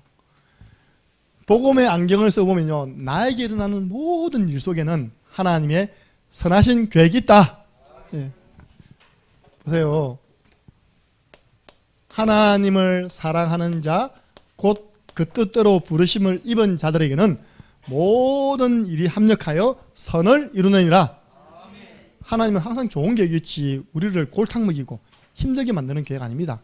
복음의 안경을 써보면요, 나에게 일어나는 모든 일 속에는 하나님의 선하신 계획이 있다. 예. 보세요. 하나님을 사랑하는 자, 곧 그 뜻대로 부르심을 입은 자들에게는 모든 일이 합력하여 선을 이루느니라. 하나님은 항상 좋은 계획이 있지, 우리를 골탕 먹이고 힘들게 만드는 계획 아닙니다.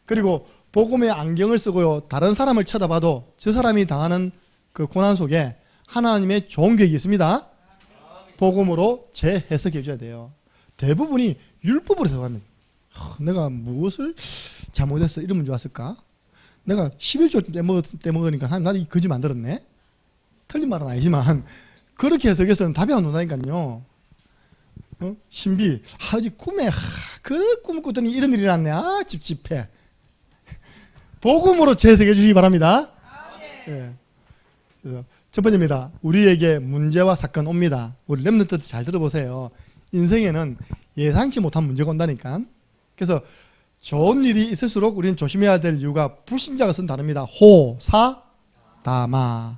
그리고 복음의 안경을 쓰고요, 다른 사람을 쳐다봐도 저 사람이 당하는 그 고난 속에 하나님의 좋은 계획이 있습니다. 복음으로 재해석해 줘야 돼요. 대부분이 율법으로 해석합니다. 내가 무엇을 잘못했어 이러면 좋았을까? 내가 11조 떼먹으니까 하나님 나를 거지 만들었네? 틀린 말은 아니지만 그렇게 해석해서는 답이 안 나온다니까요. 신비 아직 꿈에 그런 꿈을 꿨더니 이런 일이 났네. 찝찝해. 복음으로 재해석해 주시기 바랍니다. 예. 첫 번째입니다. 우리에게 문제와 사건 옵니다. 우리 렘넌트 잘 들어보세요. 인생에는 예상치 못한 문제가 온다니까. 그래서 좋은 일이 있을수록 우리는 조심해야 될 이유가 불신자가 쓴 단어입니다. 호, 사, 다마.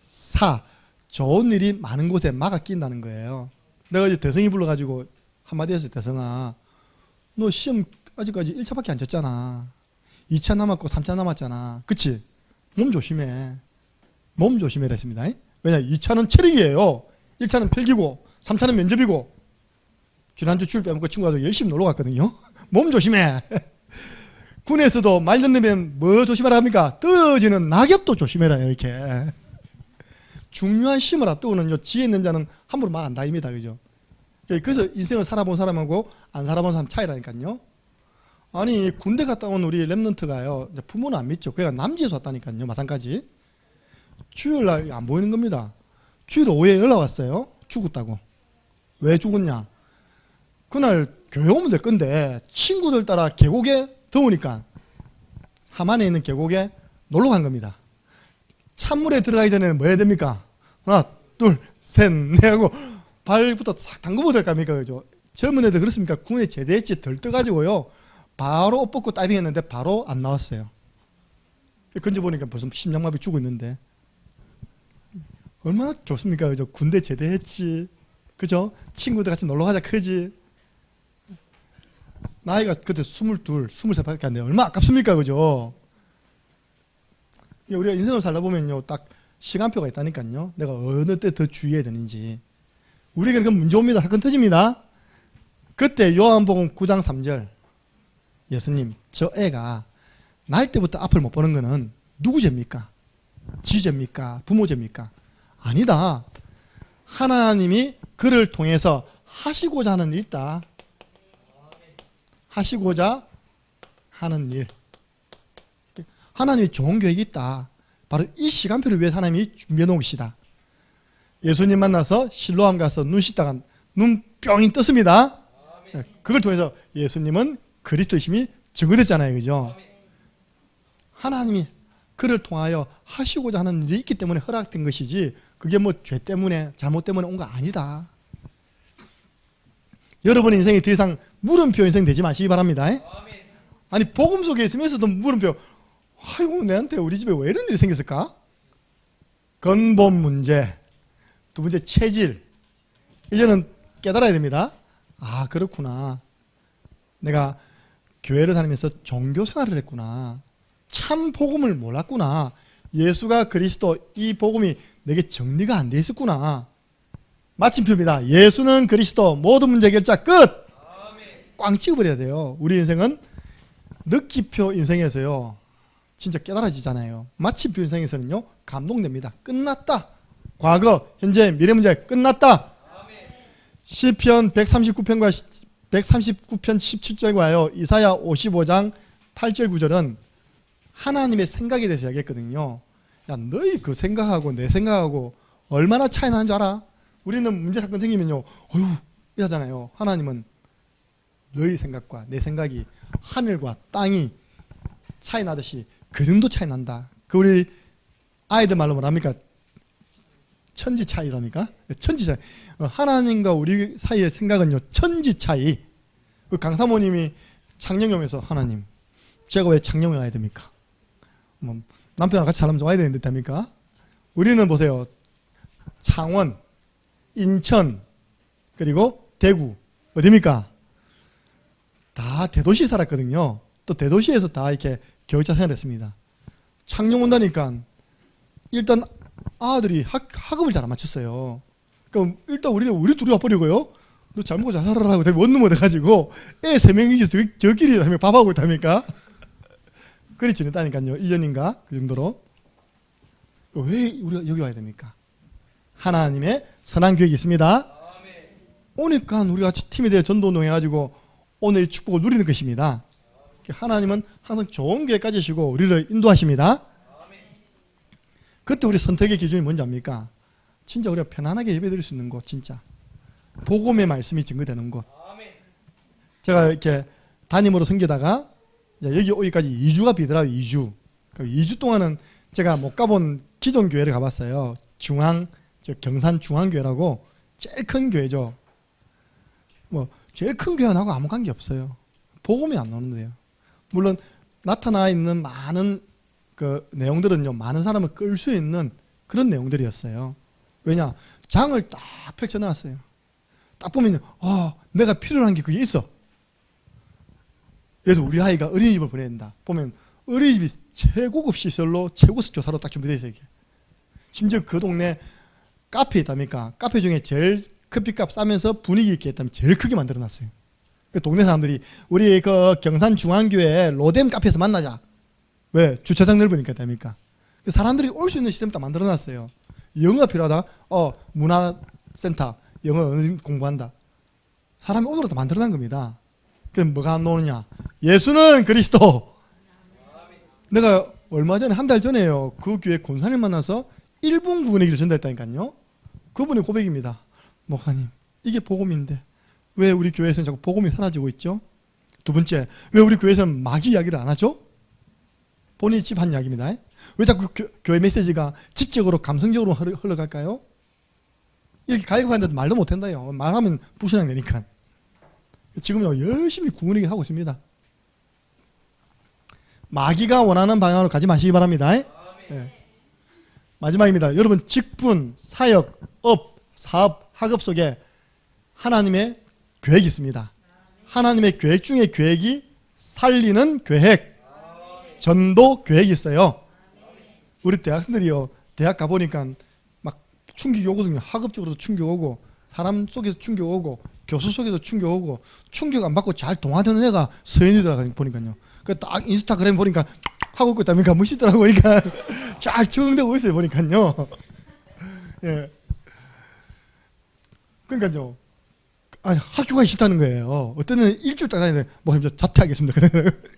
사, 좋은 일이 많은 곳에 막아 끼인다는 거예요. 내가 이제 대성이 불러가지고 한마디 했어요. 대성아, 너 시험 아직까지 1차밖에 안 쳤잖아. 2차 남았고 3차 남았잖아. 그치? 몸 조심해. 몸 조심해라 했습니다. 왜냐? 2차는 체력이에요. 1차는 필기고 3차는 면접이고. 지난주 줄 빼먹고 친구가 열심히 놀러 갔거든요. 몸 조심해. 군에서도 말 듣는 뭐 조심하라 합니까? 떨어지는 낙엽도 조심해라 이렇게. 중요한 시험을 앞두고는요, 지혜 있는 자는 함부로 말 안 다닙니다. 그죠? 그래서 인생을 살아본 사람하고 안 살아본 사람 차이라니까요. 아니, 군대 갔다 온 우리 렘넌트가요, 부모는 안 믿죠. 그러니까 남지에서 왔다니까요, 마산까지. 주일날 안 보이는 겁니다. 주일 오후에 연락 왔어요. 죽었다고. 왜 죽었냐? 그날 교회 오면 될 건데 친구들 따라 계곡에 더우니까 함안에 있는 계곡에 놀러 간 겁니다. 찬물에 들어가기 전에는 뭐 해야 됩니까? 하나, 둘, 셋, 넷 하고 발부터 싹 담그면 될 겁니까? 그죠? 젊은 애들 그렇습니까? 군에 제대했지 덜 떠가지고요. 바로 옷 벗고 다이빙 했는데 바로 안 나왔어요. 건져보니까 벌써 심장마비 죽고 있는데. 얼마나 좋습니까? 그죠? 군대 제대했지. 그죠? 친구들 같이 놀러 가자 크지. 나이가 그때 22, 23밖에 안 돼요. 얼마나 아깝습니까? 그죠? 우리가 인생을 살다 보면요, 딱 시간표가 있다니까요. 내가 어느 때 더 주의해야 되는지. 우리에게는 그건 문제 옵니다. 사건 터집니다. 그때 요한복음 9장 3절. 예수님, 저 애가 날 때부터 앞을 못 보는 거는 누구 죄입니까? 지 죄입니까? 부모 죄입니까? 아니다. 하나님이 그를 통해서 하시고자 하는 일 있다. 하시고자 하는 일. 하나님이 좋은 계획이 있다. 바로 이 시간표를 위해 하나님이 준비해 놓은 것이다. 예수님 만나서 실로암 가서 눈 씻다가 눈 뿅이 떴습니다. 그걸 통해서 예수님은 그리스도이심이 증거됐잖아요. 그죠? 하나님이 그를 통하여 하시고자 하는 일이 있기 때문에 허락된 것이지 그게 뭐 죄 때문에 잘못 때문에 온 거 아니다. 여러분의 인생이 더 이상 물음표 인생 되지 마시기 바랍니다. 아니 복음 속에 있으면서도 물음표. 아이고 내한테 우리 집에 왜 이런 일이 생겼을까? 근본 문제. 두 번째 체질. 이제는 깨달아야 됩니다. 아 그렇구나. 내가 교회를 다니면서 종교 생활을 했구나. 참 복음을 몰랐구나. 예수가 그리스도 이 복음이 내게 정리가 안 돼 있었구나. 마침표입니다. 예수는 그리스도 모든 문제 해결자 끝. 꽝 찍어버려야 돼요. 우리 인생은 느낌표 인생에서요 진짜 깨달아지잖아요. 마침표 인생에서는요 감동됩니다. 끝났다. 과거, 현재, 미래 문제 끝났다. 시편 139편과 139편 17절과요 이사야 55장 8절 9절은 하나님의 생각에 대해서 이야기했거든요. 야 너희 그 생각하고 내 생각하고 얼마나 차이 나는 줄 알아? 우리는 문제 사건 생기면요 어휴 이러잖아요. 하나님은 너희 생각과 내 생각이 하늘과 땅이 차이 나듯이 그 정도 차이 난다. 그 우리 아이들 말로 뭐랍니까? 천지 차이랍니까? 천지 차이. 하나님과 우리 사이의 생각은요 천지 차이. 강사모님이 창녕에 오면서 하나님 제가 왜 창녕에 와야 됩니까? 뭐 남편과 같이 살면 와야 되는데 됩니까? 우리는 보세요. 창원, 인천, 그리고 대구 어디입니까? 다 대도시 살았거든요. 또 대도시에서 다 이렇게 겨울차 생활했습니다. 창녕 온다니까 일단 아들이 학업을 잘 안 마쳤어요. 그럼 일단 우리 둘이 와버리고요. 너 잘 먹고 잘 살아라고 원룸을 해가지고 애 3명이 저끼리 밥하고 있답니까? 그리 지냈다니까요. 1년인가 그 정도로. 왜 우리가 여기 와야 됩니까? 하나님의 선한 계획이 있습니다. 오니까 우리가 팀에 대해 전도운동 해가지고 오늘 축복을 누리는 것입니다. 하나님은 항상 좋은 계획 가지시고 우리를 인도하십니다. 그때 우리 선택의 기준이 뭔지 압니까? 진짜 우리가 편안하게 예배드릴 수 있는 곳, 진짜 복음의 말씀이 증거되는 곳. 제가 이렇게 담임으로 섬기다가 여기 오기까지 2주가 비더라고요. 2주. 2주 동안은 제가 못 가본 기존 교회를 가봤어요. 경산 중앙교회라고 제일 큰 교회죠. 뭐 제일 큰 교회하고 아무 관계 없어요. 복음이 안 나오는데요. 물론 나타나 있는 많은 그 내용들은요, 많은 사람을 끌 수 있는 그런 내용들이었어요. 왜냐? 장을 딱 펼쳐놨어요. 딱 보면 내가 필요한 게 그게 있어. 그래서 우리 아이가 어린이집을 보내야 된다. 보면 어린이집이 최고급 시설로 최고급 교사로 딱 준비되어 있어요. 이게. 심지어 그 동네 카페 있답니까? 카페 중에 제일 커피값 싸면서 분위기 있게 했다면 제일 크게 만들어놨어요. 그 동네 사람들이 우리 그 경산중앙교회 로뎀 카페에서 만나자. 왜? 주차장 넓으니까 됩니까? 사람들이 올 수 있는 시스템 딱 만들어놨어요. 영어가 필요하다. 문화센터 영어 공부한다. 사람이 오도록 다 만들어놓은 겁니다. 그럼 뭐가 안 나오느냐? 예수는 그리스도. 내가 얼마 전에 한 달 전에요. 그 교회 권사님 만나서 1분 구원의 길을 전달했다니까요. 그분의 고백입니다. 목사님, 이게 복음인데 왜 우리 교회에서는 자꾸 복음이 사라지고 있죠? 두 번째, 왜 우리 교회에서는 마귀 이야기를 안 하죠? 본인이 한 이야기입니다. 왜 자꾸 교회 메시지가 지적으로 감성적으로 흘러갈까요? 이렇게 가입하는데도 말도 못한다요. 말하면 불신앙 되니까. 지금요 열심히 구원의 길 하고 있습니다. 마귀가 원하는 방향으로 가지 마시기 바랍니다. 네. 마지막입니다. 여러분, 직분, 사역, 업, 사업, 학업 속에 하나님의 계획이 있습니다. 하나님의 계획 중에 계획이 살리는 계획, 전도 계획이 있어요. 우리 대학생들이요, 대학 가보니까 막 충격이 오거든요. 학업적으로도 충격 오고, 사람 속에서 충격 오고, 교수 속에서 충격 오고, 충격 안 받고 잘 동화되는 애가 서연이더라 보니까요. 그 딱 인스타그램 보니까 하고 있고 있다니까 멋있더라고. 그러니까 잘 적응되고 있어요 보니까요. 예. 그러니까요. 아니, 학교 가기 싫다는 거예요. 어떤 애는 일주일 동안 다니는데 목사님 저 자퇴하겠습니다.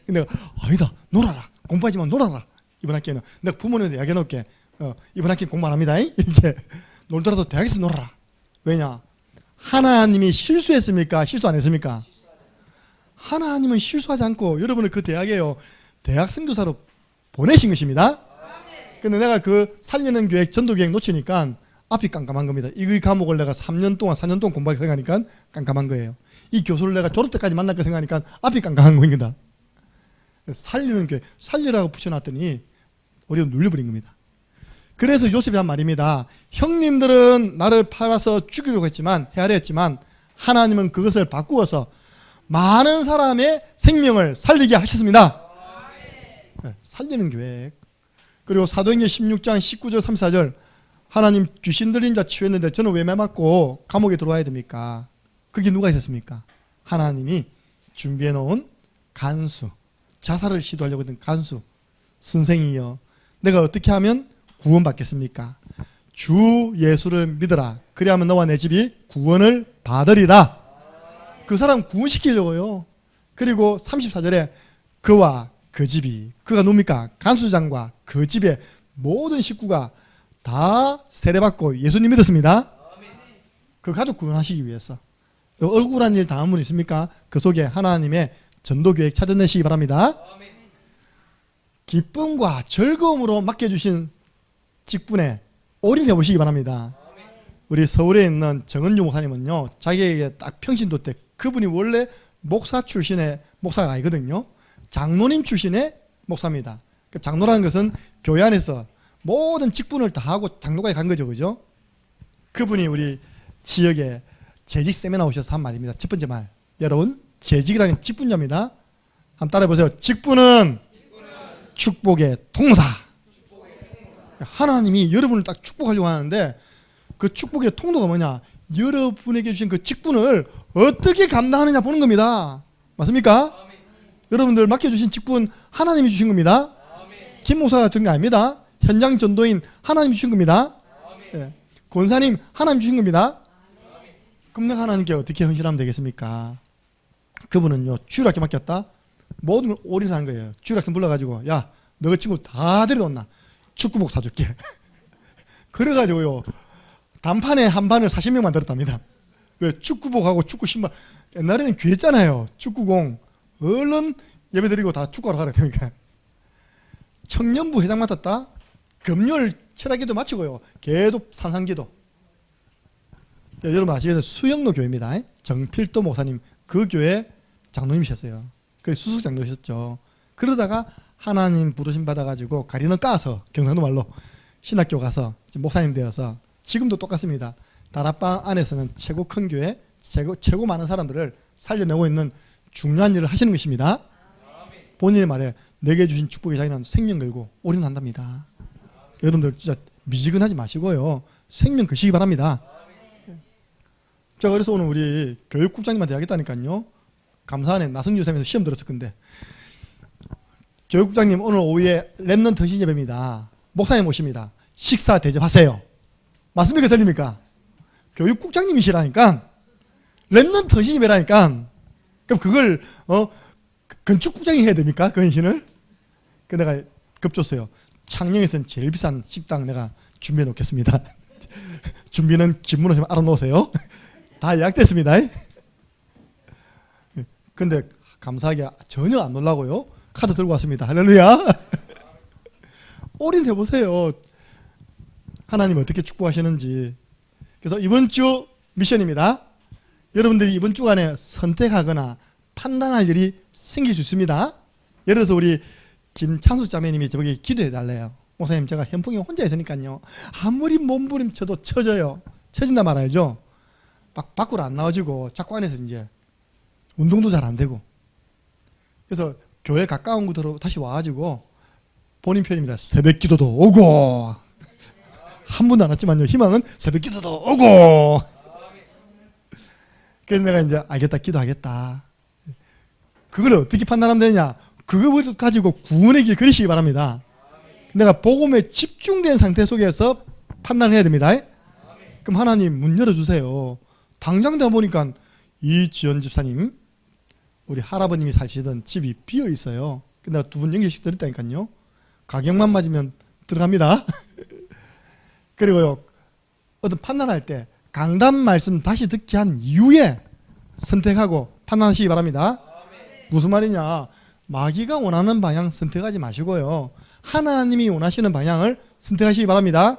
내가 아니다, 놀아라, 공부하지만 놀아라. 이번 학기에는 내가 부모님한테 이야기해 놓을게. 이번 학기는 공부 안 합니다. 이렇게 놀더라도 대학에서 놀아라. 왜냐? 하나님이 실수했습니까? 실수 안 했습니까? 하나님은 실수하지 않고 여러분을 그 대학에요, 대학 선교사로 보내신 것입니다. 근데 내가 그 살리는 계획, 전도 계획 놓치니까 앞이 깜깜한 겁니다. 이 과목을 내가 3년 동안, 4년 동안 공부하게 생각하니까 깜깜한 거예요. 이 교수를 내가 졸업 때까지 만날 거 생각하니까 앞이 깜깜한 겁니다. 살리는 계획, 살리라고 붙여놨더니 우리가 눌려버린 겁니다. 그래서 요셉이 한 말입니다. 형님들은 나를 팔아서 죽이려고 했지만, 헤아려 했지만, 하나님은 그것을 바꾸어서 많은 사람의 생명을 살리게 하셨습니다. 네, 살리는 계획. 그리고 사도행전 16장 19절 34절, 하나님 귀신 들린 자 치유했는데 저는 왜 맞고 감옥에 들어와야 됩니까? 그게 누가 있었습니까? 하나님이 준비해 놓은 간수, 자살을 시도하려고 했던 간수 선생이여, 내가 어떻게 하면 구원받겠습니까? 주 예수를 믿어라. 그리하면 너와 내 집이 구원을 받으리라. 그 사람 구원시키려고요. 그리고 34절에 그와 그 집이, 그가 누굽니까? 간수장과 그 집의 모든 식구가 다 세례받고 예수님 믿었습니다. 그 가족 구원하시기 위해서. 억울한 일 당한 분 있습니까? 그 속에 하나님의 전도계획 찾아내시기 바랍니다. 기쁨과 즐거움으로 맡겨주신 직분에 올인해 보시기 바랍니다. 우리 서울에 있는 정은주 목사님은요, 자기에게 딱 평신도 때, 그분이 원래 목사 출신의 목사가 아니거든요. 장로님 출신의 목사입니다. 장로라는 것은 교회 안에서 모든 직분을 다 하고 장로까지 간 거죠, 그죠? 그분이 우리 지역에 재직 세미나 오셔서 한 말입니다. 첫 번째 말, 여러분, 재직이라는 직분자입니다. 한번 따라해 보세요. 직분은 축복의 통로다. 하나님이 여러분을 딱 축복하려고 하는데, 그 축복의 통로가 뭐냐? 여러분에게 주신 그 직분을 어떻게 감당하느냐 보는 겁니다. 맞습니까? 여러분들 맡겨주신 직분 하나님이 주신 겁니다. 김 목사가 준 게 아닙니다. 현장 전도인 하나님이 주신 겁니다. 예. 권사님 하나님 주신 겁니다. 그럼 내가 하나님께 어떻게 헌신하면 되겠습니까? 그분은요, 주일학교 맡겼다? 모든 걸 올인하는 거예요. 주일학생 불러가지고, 야, 너 친구 다 데려온나? 축구복 사줄게. 그래가지고요, 단판에 한 반을 40명만 들었답니다. 왜? 축구복하고 축구 신발. 옛날에는 귀했잖아요. 축구공. 얼른 예배 드리고 다 축구하러 가라 되니까. 청년부 회장 맡았다? 금요일 철학기도 마치고요. 계속 산상기도. 여러분 아시겠죠? 수영로 교회입니다. 정필도 목사님 그 교회 장로님이셨어요. 그 수석 장로셨죠. 그러다가 하나님 부르심 받아가지고 가리는 까서 경상도 말로 신학교 가서 목사님 되어서 지금도 똑같습니다. 다락방 안에서는 최고 큰 교회, 최고 많은 사람들을 살려내고 있는 중요한 일을 하시는 것입니다. 본인의 말에 내게 주신 축복의 자기는 생명 걸고 올인한답니다. 여러분들 진짜 미지근하지 마시고요. 생명 거시기 바랍니다. 자, 그래서 오늘 우리 교육국장님한테 이야기했다니까요. 감사하네. 나성주 쌤에서 시험 들었을 건데. 교육국장님 오늘 오후에 랩넌트 헌신 예배입니다. 목사님 오십니다. 식사 대접하세요. 맞습니까? 들립니까? 교육국장님이시라니까. 랩넌트 헌신 예배라니까. 그럼 그걸 건축국장이 해야 됩니까? 그 헌신을? 그 내가 급줬어요. 창녕에서는 제일 비싼 식당 내가 준비해 놓겠습니다. 준비는 김문호 쌤 알아놓으세요. 다 예약됐습니다. 근데 감사하게 전혀 안 놀라고요. 카드 들고 왔습니다. 할렐루야. 올인해보세요. 하나님 어떻게 축복하시는지. 그래서 이번 주 미션입니다. 여러분들이 이번 주간에 선택하거나 판단할 일이 생길 수 있습니다. 예를 들어서 우리 김찬수 자매님이 저기 기도해달래요. 목사님 제가 현풍에 혼자 있으니까요. 아무리 몸부림쳐도 쳐져요. 쳐진단 말 알죠? 막 밖으로 안 나와지고 자꾸 안에서 이제 운동도 잘 안 되고. 그래서 교회 가까운 곳으로 다시 와가지고 본인 편입니다. 새벽 기도도 오고 한 번도 안 왔지만요. 희망은 새벽 기도도 오고. 그래서 내가 이제 알겠다 기도하겠다. 그걸 어떻게 판단하면 되냐? 그걸 가지고 구원의 길 걸으시기 바랍니다. 내가 복음에 집중된 상태 속에서 판단해야 됩니다. 그럼 하나님 문 열어주세요. 당장 되어 보니까 이지연 집사님 우리 할아버님이 사시던 집이 비어 있어요. 내가 두 분 연결식 드렸다니까요. 가격만 맞으면 들어갑니다. 그리고요 어떤 판단할 때 강단 말씀 다시 듣기 한 이후에 선택하고 판단하시기 바랍니다. 무슨 말이냐? 마귀가 원하는 방향 선택하지 마시고요. 하나님이 원하시는 방향을 선택하시기 바랍니다.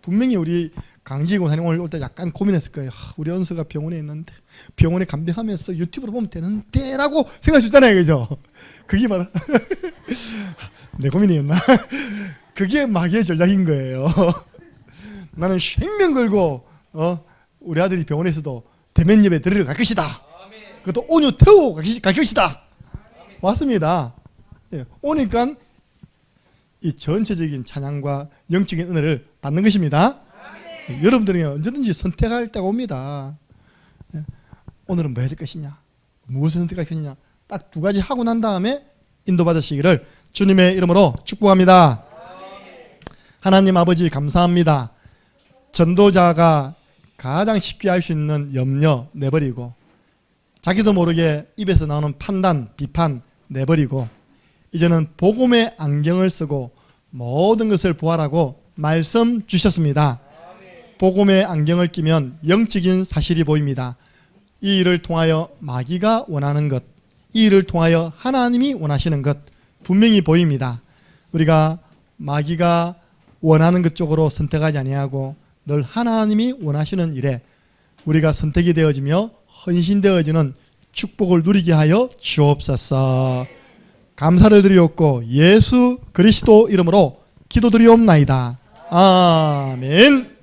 분명히 우리 강지희 권사님 오늘 올 때 약간 고민했을 거예요. 우리 은서가 병원에 있는데 병원에 간병하면서 유튜브로 보면 되는데 라고 생각할 수 있잖아요. 그죠? 그게 바로 내 고민이었나? 그게 마귀의 전략인 거예요. 나는 생명 걸고 우리 아들이 병원에서도 대면 예배 드리러 갈 것이다. 그것도 온유 태우고 갈 것이다. 왔습니다. 예, 오니까 이 전체적인 찬양과 영적인 은혜를 받는 것입니다. 예, 여러분들이 언제든지 선택할 때가 옵니다. 예, 오늘은 뭐 해야 될 것이냐? 무엇을 선택할 것이냐? 딱 두 가지 하고 난 다음에 인도받으시기를 주님의 이름으로 축복합니다. 하나님 아버지 감사합니다. 전도자가 가장 쉽게 할 수 있는 염려 내버리고 자기도 모르게 입에서 나오는 판단, 비판 내버리고 이제는 복음의 안경을 쓰고 모든 것을 보아라고 말씀 주셨습니다. 복음의 안경을 끼면 영적인 사실이 보입니다. 이 일을 통하여 마귀가 원하는 것, 이 일을 통하여 하나님이 원하시는 것 분명히 보입니다. 우리가 마귀가 원하는 것 쪽으로 선택하지 아니하고 늘 하나님이 원하시는 일에 우리가 선택이 되어지며 헌신되어지는 축복을 누리게 하여 주옵소서. 감사를 드리옵고 예수 그리스도 이름으로 기도드리옵나이다. 아멘.